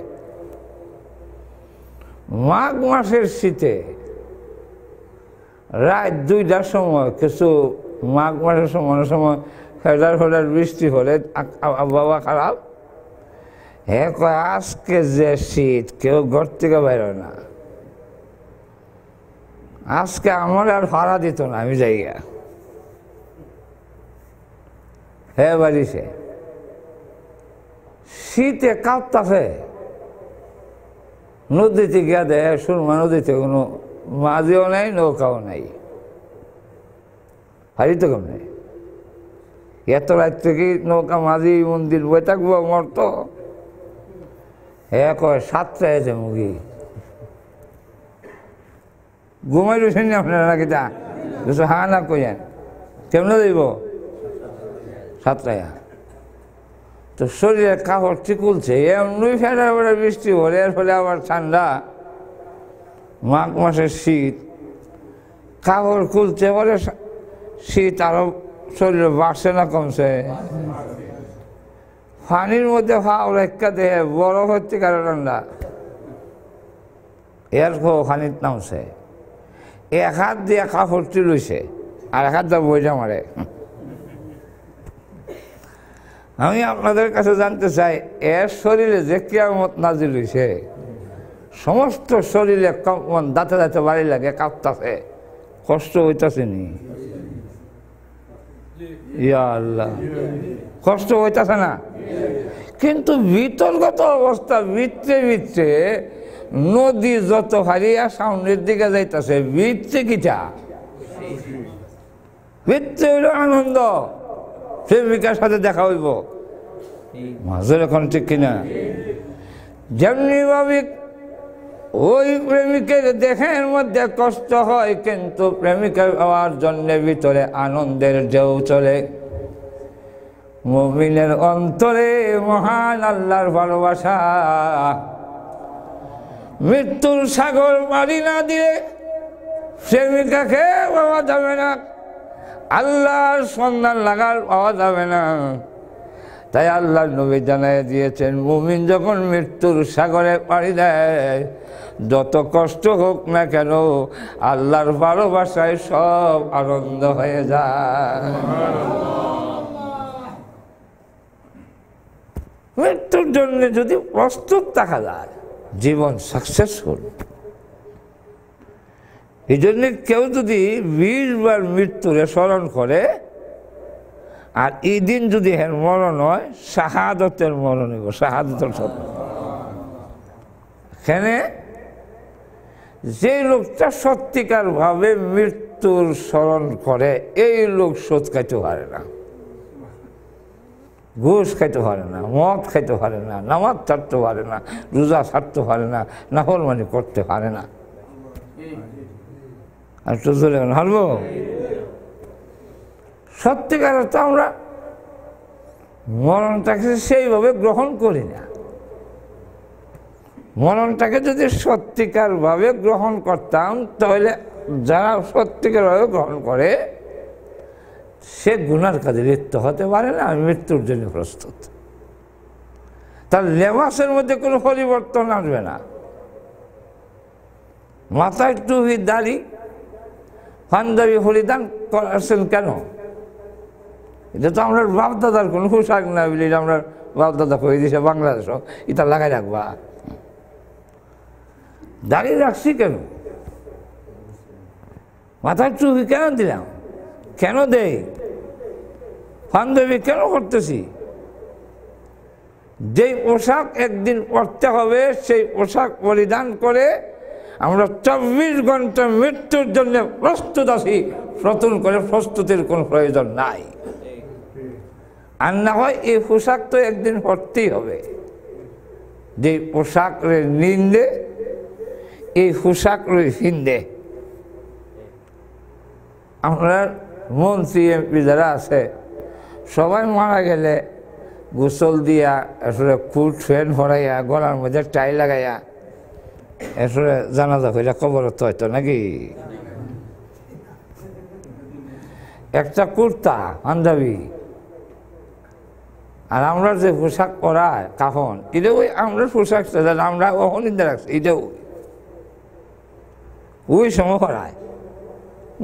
মাঘ মাসের শীতে রাত 2টার সময়, কিছু মাঘ মাসের সময় ফেডার বৃষ্টি হলে আবহাওয়া খারাপ, হে কয় আজকে যে শীত, কেউ ঘর থেকে বাইর হয় না, আজকে আমার আর ভাড়া দিত না, আমি যাই গা। হে বাড়িছে, শীতে কাঁপতাছে, নদীতে গিয়া দেয় সুরমা নদীতে কোনো মাঝিও নাই, নৌকাও নাই, হারিত কেমনে? এত রাত থেকে নৌকা মাঝি মন্দির বই থাকবো মরত। হে কয় 7টায় আছে মুগি, ঘুমাই রয়েছেন আপনারা নাকি? তা কিছু হা না কইয়েন, কেমন দিব 7টায়? তো শরীরে কাপড় টিকুলছে, এমনি ফেরা বেড়া বৃষ্টি হলে, এর ফলে আবার ঠান্ডা, মাঘ মাসের শীত, কাপড় খুলছে বলে শীত আরো শরীরে বাড়ছে না কমছে? পানির মধ্যে ফাও রেখা দেহে বরফ হচ্ছে কারো ঠান্ডা, এর খানিত নামছে, এক হাত দিয়ে কাপড়টি লইছে আর এক হাত দিয়ে বইটা মারে। আমি আপনাদের কাছে জানতে চাই, এর শরীরে যে কিয়ামত নাজিল হইছে, সমস্ত শরীরে কম্পন, দাঁতে দাঁতে বাড়ি লাগে, কাঁপতাছে, কষ্ট হইতাছে নি? ইয়া আল্লাহ, কষ্ট হইতাছে না? কিন্তু ভিতরগত অবস্থা, ভিতরে নদী যত হারিয়া সামনের দিকে যাইতেছে, ভিতরে কিটা? ভিতরে হইল আনন্দ, প্রেমিকার সাথে দেখা হইব, মাঝের এখন ঠিক কিনা? যেমনি ভাবে ওই প্রেমিকের দেহের মধ্যে কষ্ট হয়, কিন্তু প্রেমিকার হওয়ার জন্য ভিতরে আনন্দের ঢেউ চলে। মুমিনের অন্তরে মহান আল্লাহর ভালোবাসা, মৃত্যুর সাগর পাড়ি না দিয়ে প্রেমিকাকে পাওয়া যাবে না, আল্লাহর সন্ধান লাগার পাওয়া যাবে না। তাই আল্লাহ নবী জানায় দিয়েছেন, মুমিন যখন মৃত্যুর সাগরে পাড়ি দেয়, যত কষ্ট হোক না কেন আল্লাহর ভালোবাসায় সব আনন্দ হয়ে যায়। মৃত্যুর জন্য যদি প্রস্তুত থাকা যায়, জীবন সাকসেসফুল। এই জন্য কেউ যদি 20 বার মৃত্যুরে স্মরণ করে, আর এই দিন যদি এর মরণ হয়, শাহাদতের মরণ হইব, শাহাদতের স্বপ্ন। এখানে যে লোকটা সত্যিকার ভাবে মৃত্যুর স্মরণ করে, এই লোক সুদ খাইতে পারে না, ঘুষ খাইতে পারে না, মদ খাইতে পারে না, নামাজ ছাড়তে পারে না, রোজা ছাড়তে পারে না, নাফরমানি করতে পারে না। আর তো চলে গেল হারবো। সত্যিকার তো আমরা মরণটাকে সেইভাবে গ্রহণ করি না। মরণটাকে যদি সত্যিকার ভাবে গ্রহণ করতাম, তাহলে যারা সত্যিকার ভাবে গ্রহণ করে সে গুনার কাজে লিপ্ত হতে পারে না, মৃত্যুর জন্য প্রস্তুত। তার লেবাসের মধ্যে কোনো পরিবর্তন আসবে না। মাথায় টুপি, দাড়ি, পাঞ্জাবি পরিধান করছেন কেন? এটা তো আমরা বাপদাদার কোনো পোশাক না বলে আমরা বাপদাদা করে দিয়েছে বাংলাদেশও, এটা লাগাই রাখবা। দাড়ি রাখছি কেন? মাথায় টুপি কেন দিলাম? কেন দেই? পাঞ্জাবি কেন করতেছি? যেই পোশাক একদিন পরতে হবে, সেই পোশাক পরিধান করে আমরা 24 ঘন্টা মৃত্যুর জন্য প্রস্তুত আছি। নতুন করে প্রস্তুতির কোনো প্রয়োজন নাই। আর না হয় এই পোশাক তো একদিন পরতেই হবে। যে পোশাক নিন্দে, এই পোশাক হিন্দে। আমরা মন্ত্রী এমপি যারা আছে, সবাই মারা গেলে গোসল দিয়া, আসলে কুট ফ্যান ভরাইয়া, গলার মধ্যে টাই লাগাইয়া, আসলে জানাজা হইলে কবরত হয়তো নাকি। একটা কুর্তা, পাঞ্জাবি, আর আমরা যে পোশাক পরায় কাফন, এটাও আমরা পোশাক আমরা অনিন্দা রাখছি, এটাও ওই সময় পরায়।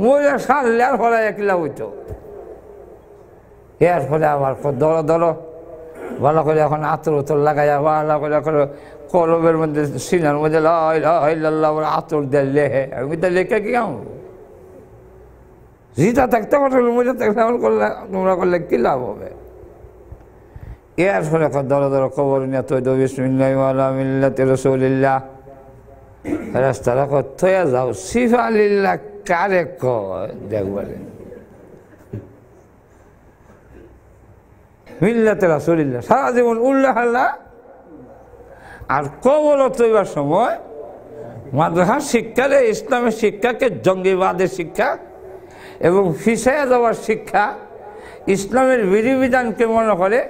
মহিলা সারলে আর পরায় একলা হইতো। এর ফলে আবার ধরো ধরো ভালো করে এখন আতর উতর লাগাইয়া, ভালো করে কলমের মধ্যে, সিনার মধ্যে আতর দিয়ে লেহে। আমি তো লেখা কি আম জিতা থাকতে পারো, মজা থাকতে এমন করলে, তোমরা করলে কি লাভ হবে? এর ফলে ধরো ধরো খবর নিয়ে তো বিসমিল্লাহি ওয়ালা মিল্লাতি রাসূলিল্লাহ, রাস্তাটা থইয়া যাও। সিফা লিল্লাহ কারে কয় দেখবেন? মিল্লাতে রাসূলিল্লাহ, সারা জীবন উল্লাহ আল্লাহ। আর কবর তৈবার সময় মাদ্রাসার শিক্ষারে ইসলামের শিক্ষাকে জঙ্গিবাদের শিক্ষা এবং ফিসাইয়া যাওয়ার শিক্ষা, ইসলামের বিধিবিধানকে মনে করে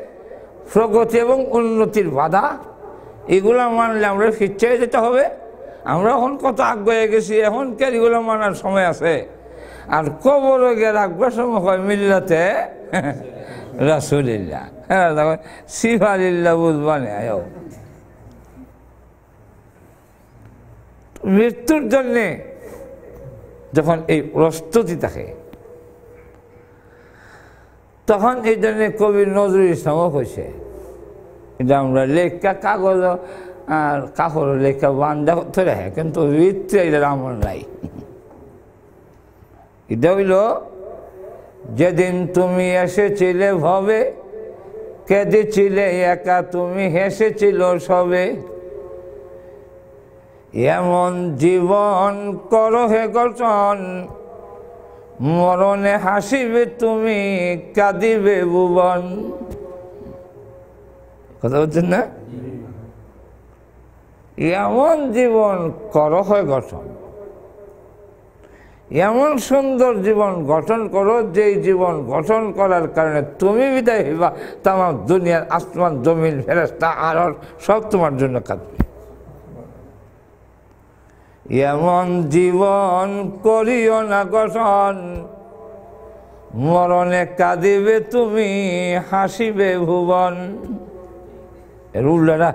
প্রগতি এবং উন্নতির বাধা, এগুলো মানলে আমরা ফিরছে যেতে হবে। আমরা এখন কত আগ্রহে গেছি, এখন কে এগুলো মানার সময় আছে? আর কবরে গিয়ে রাখবার সময় হয় মিল্লাতে রাসূলিল্লাহ, হ্যাঁ সিফালিল্লাহ বুঝবানে। মৃত্যুর জন্যে যখন এই প্রস্তুতি থাকে, তখন এই জন্য কবি নজরুল ইসলামও হয়েছে, এটা আমরা লেখা কাগজ আর কাপড় লেখা বান্ধা করতে রাখে, কিন্তু ভিত্তি এটার আমল নাই। এটা হইল, যেদিন তুমি এসেছিলে ভবে, কেঁদেছিলে একা তুমি, হেসেছিল সবে। এমন জীবন করো হে গঠন, মরণে হাসিবে তুমি, কাঁদিবে ভুবন। কথা বলছেন না? এমন জীবন করো হে গঠন, এমন সুন্দর জীবন গঠন করো, যেই জীবন গঠন করার কারণে তুমি বিদায় হইবা, তাম দুনিয়ার আসমান জমিন ফেরেশতা আর সব তোমার জন্য কাঁদবে। এমন জীবন করিও না গঠন, মরণে কাঁদিবে তুমি হাসিবে ভুবন। এর উল্লেরা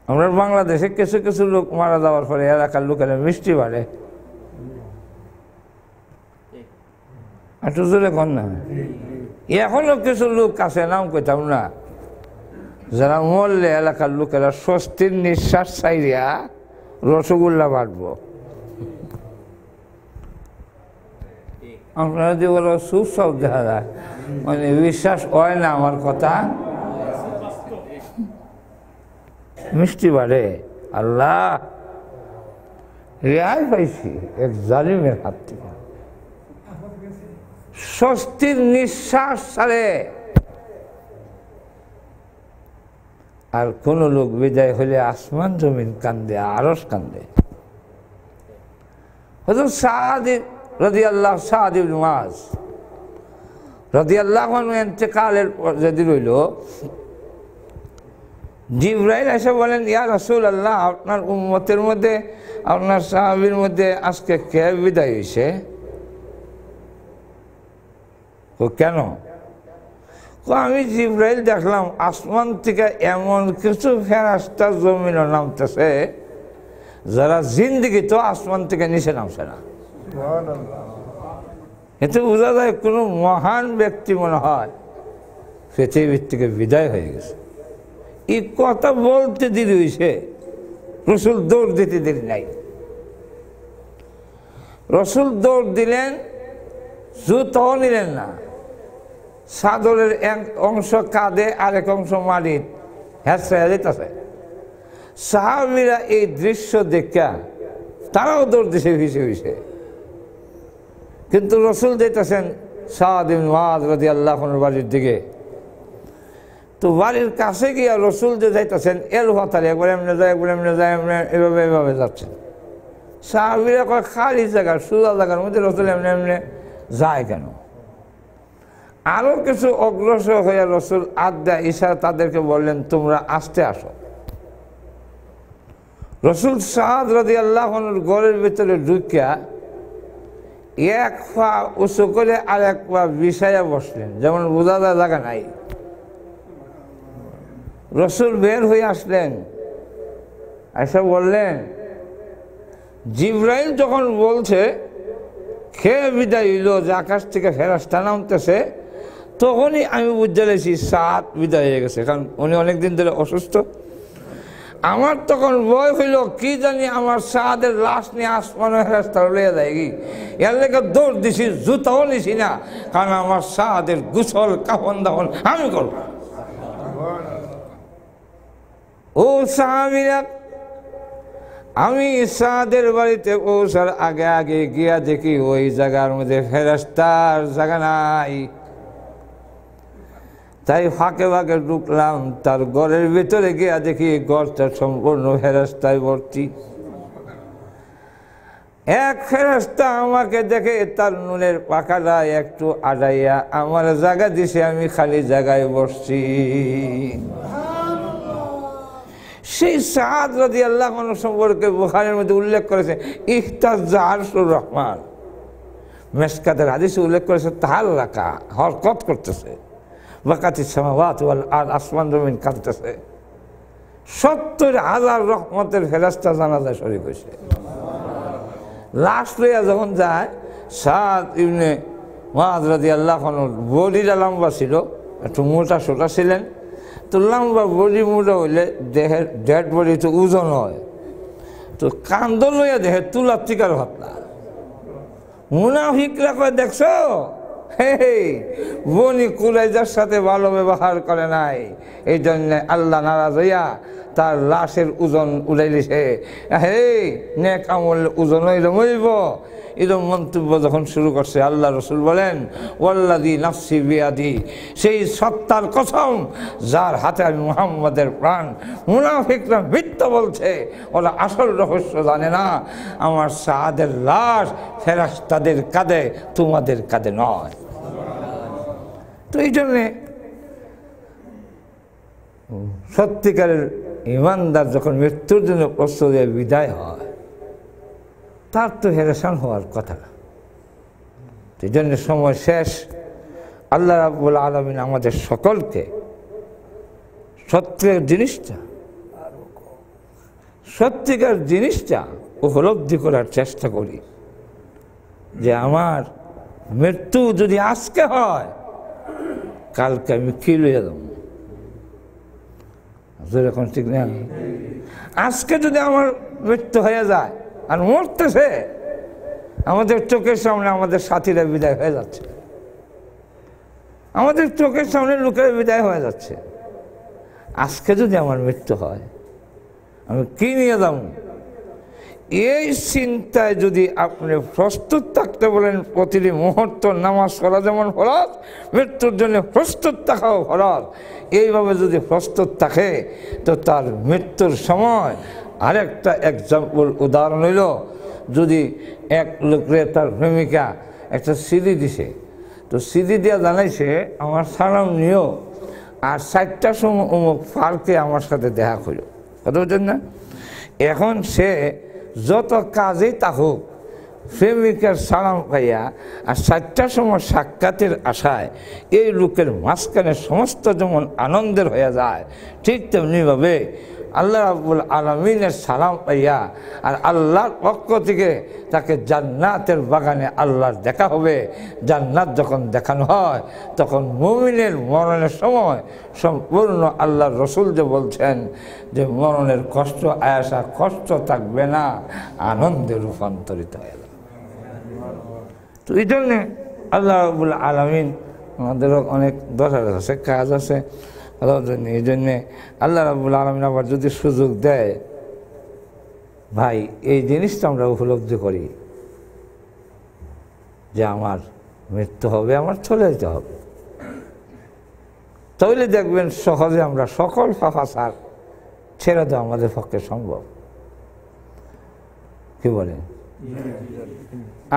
আমরা বাংলাদেশে কিছু কিছু লোক মারা যাওয়ার পরে এলাকার লোকেরা মিষ্টি বাড়ে, একটু জোরে কন না। এখনো কিছু লোক আছে, নাম কইতাম না, যারা মরলে এলাকার লোকেরা স্বস্তির নিঃশ্বাস চাইয়া রসগোল্লা বাঁটবো। আপনারা যে বলো সুসব দেখা যায়, মানে বিশ্বাস হয় না আমার কথা, মিষ্টি বাড়ে। আল্লাহ রেহাই পাইছি এক জালিমের হাত থেকে, স্বস্তির নিঃশ্বাস ছাড়ে। আর কোন লোক বিদায় হলে আসমান জমিন কান্দে, আরশ কান্দে। হযরত সাদ রাদিয়াল্লাহু সাদ ইবনে মুআজ রাদিয়াল্লাহু আনহু ইন্তেকালের যেদিন হইল, জিবরাইল এসে বলেন, ইয়া রাসূলুল্লাহ, আপনার উম্মতের মধ্যে, আপনার সাহাবীর মধ্যে আজকে কে বিদায় হয়েছে? কেন? আমি জিবরাইল দেখলাম আসমান থেকে এমন কিছু ফেরেশতা জমিনে নামতেছে যারা জিন্দেগি তো আসমান থেকে নিচে নামছে না। এতে বোঝা যায় কোনো মহান ব্যক্তি মনে হয় পৃথিবীর থেকে বিদায় হয়ে গেছে। এই কথা বলতে দেরি হয়েছে, রসুল দৌড় দিতে দেরি নাই। রসুল দৌড় দিলেন, জুতাও নিলেন না, চাদরের এক অংশ কাঁধে আরেক অংশ মাটির হেঁচড়ে যেতেছে। সাহাবীরা এই দৃশ্য দেখা তারাও দৌড় দিছে ভিসে ভিসে, কিন্তু রসুল যেতেছেন সাদ ইবনে মুআজ রাদিয়াল্লাহু আনহুর বাড়ির দিকে। তো বাড়ির কাছে গিয়া রসুল যে যাইতেছেন এল হতালে, একবার এমনি যায়, একবার এমনি যায়, এভাবে এভাবে যাচ্ছেন। সাহাবীরা কয় খালি জায়গা, সোজা জায়গার মধ্যে রসুল এমনি এমনি যায় কেন? আরো কিছু অগ্রসর হইয়া রসুল আড্ডা ইশারা তাদেরকে বললেন, তোমরা আস্তে আসো। রসুল সাদ রাদিয়াল্লাহু আনহুর ঘরের ভিতরে ঢুকিয়া এক পা উঁচু করে আর এক পা বিছাইয়া বসলেন, যেমন বোঝা যায় জায়গা নাই। রসুল বের হয়ে আসলেন, এসে বললেন, জিবরাইল যখন বলছে খেয়ে বিদায় হইল যে আকাশ থেকে ফেরেশতা নামতেছে, তখনই আমি বুঝতে লেছি সাদ বিদায় হয়ে গেছে, কারণ উনি অনেকদিন ধরে অসুস্থ। আমার তখন ভয় হইল কি জানি আমার সাদের লাশ নিয়ে আসমানে ফেরেশতা লইয়া যায় কি, এর লেগে দৌড় দিছি, জুতাও নিছি না, কারণ আমার সাদের গোসল কাফন দাফন আমি করব। ও সাহাবীরা, আমি সাদের বাড়িতে পৌঁছার আগে আগে গিয়া দেখি ওই জায়গার মধ্যে ফেরেশতার জায়গা নাই। তাই ফাঁকে ফাঁকে ঢুকলাম, তার ঘরের ভিতরে গিয়া দেখি ঘরটা সম্পূর্ণ ফেরেশতায় ভর্তি। এক ফেরেশতা আমাকে দেখে তার নুনের পাখাটা একটু আড়াইয়া আমার জায়গা দিছে, আমি খালি জায়গায় বসছি। সেই সাদ রাদিয়াল্লাহু আনহু সম্পর্কে বুখারীর মধ্যে উল্লেখ করেছে, ইহতাজ্জা আরশুর রহমান। মিশকাতের হাদিসে উল্লেখ করেছে তাহাল্লাকা, হরকত করতেছে, ওয়াকাতিস সামাওয়াতু ওয়াল আরদ, আসমান জমিন কাঁপতেছে। ৭০,০০০ রহমতের ফেরেশতা জানাজায় শরীক হয়েছে। লাশ লইয়া যখন যায়, সাদ ইবনে মুআজ রাদিয়াল্লাহু আনহুর বডিটা লম্বা ছিল, একটু মোটা সোটা ছিলেন। তো লম্বা বডি মোটা হইলে দেহের ডেড বডি তো ওজন হয়, তো কান্দ লইয়া দেহের তুলার টিকার ভাবনা। মুনাফিকরা কয়, দেখছো বনি কুরাইজার সাথে ভালো ব্যবহার করে নাই, এই জন্য আল্লাহ নারাজ হইয়া তার লাশের ওজন উড়াই দিছে। নেক আমল ওজন হইলে মরিব। এরকম মন্তব্য যখন শুরু করছে, আল্লাহ রসুল বলেন, ওয়াল্লাযী নাফসি বিয়াদি, সেই সত্তার কসম যার হাতে আমি মুহাম্মদের প্রাণ। মুনাফিকরা মিথ্যা বলছে, ওরা আসল রহস্য জানে না। আমার সাদের লাশ ফেরেশতাদের কাঁধে, তোমাদের কাঁধে নয়। তো এই জন্যে সত্যিকারের ইমানদার যখন মৃত্যুর জন্য প্রস্তুত বিদায় হয়, তার তো হেরেশান হওয়ার কথা না। এই জন্য সময় শেষ। আল্লাহ রাব্বুল আলামিন আমাদের সকলকে সত্যিকার জিনিসটা উপলব্ধি করার চেষ্টা করি যে আমার মৃত্যু যদি আজকে হয়, কালকে আমি কি লইয়া দেব। এখন ঠিক না, আজকে যদি আমার মৃত্যু হয়ে যায় আর মরতেছে, আমাদের চোখের সামনে আমাদের সাথীরা বিদায় হয়ে যাচ্ছে, আমাদের চোখের সামনে লোকেরা বিদায় হয়ে যাচ্ছে। আজকে যদি আমার মৃত্যু হয়, আমি কি নিয়ে যাব? এই চিন্তায় যদি আপনি প্রস্তুত থাকতে বলেন, প্রতিটি মুহূর্ত নামাজ পড়া যেমন ফরজ, মৃত্যুর জন্য প্রস্তুত থাকাও ফরজ। এইভাবে যদি প্রস্তুত থাকে, তো তার মৃত্যুর সময় আরেকটা এক্সাম্পল উদাহরণ হইল, যদি এক লোকরে তার প্রেমিকা একটা সিডি দিছে, তো সিডি দিয়া জানাইছে আমার সালাম নিও, আর 4টার সময় অমুক পার্কে আমার সাথে দেখা করো, কথা বলছেন না? এখন সে যত কাজেই থাকুক, প্রেমিকার সালাম পাইয়া আর 4টার সময় সাক্ষাতের আশায় এই লোকের মাঝখানে সমস্ত যেমন আনন্দের হয়ে যায়, ঠিক তেমনিভাবে আল্লাহ রাব্বুল আলামিনের সালাম পাইয়া আর আল্লাহর পক্ষ থেকে তাকে জান্নাতের বাগানে আল্লাহর দেখা হবে। জান্নাত যখন দেখানো হয়, তখন মুমিনের মরণের সময় সম্পূর্ণ আল্লাহর রসুল যে বলছেন যে মরণের কষ্ট আয়াসা কষ্ট থাকবে না, আনন্দে রূপান্তরিত হয়ে যাবে। তো এই জন্যে আল্লাহ রাব্বুল আলামিন আমাদেরও অনেক দরকার আছে, কাজ আছে। এই জন্যে আল্লাহ রাব্বুল আলামিন আবার যদি সুযোগ দেয়, ভাই এই জিনিসটা আমরা উপলব্ধি করি যে আমার মৃত্যু হবে, আমার চলে যেতে হবে, তাহলে দেখবেন সহজে আমরা সকল ফাফাসার ছেড়ে দেওয়া আমাদের পক্ষে সম্ভব। কি বলেন?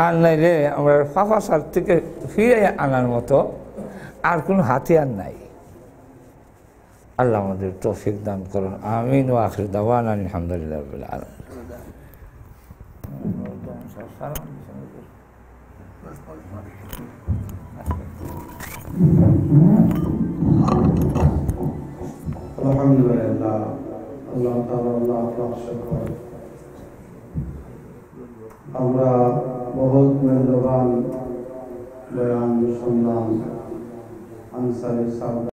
আর নাইলে আমরা ফাফাসার থেকে ফিরে আনার মতো আর কোনো হাতিয়ার নাই। আল্লাহ আমাদের তৌফিক দান করুন, আমিন। ওয়া আখির দাওয়ানা আলহামদুলিল্লাহি রাব্বিল আলামিন। আলহামদুলিল্লাহ, আল্লাহ তাআলা আল্লাহ শুকর। আমরা বহুত মূল্যবান বয়ান শুনলাম আনসারী সাহেব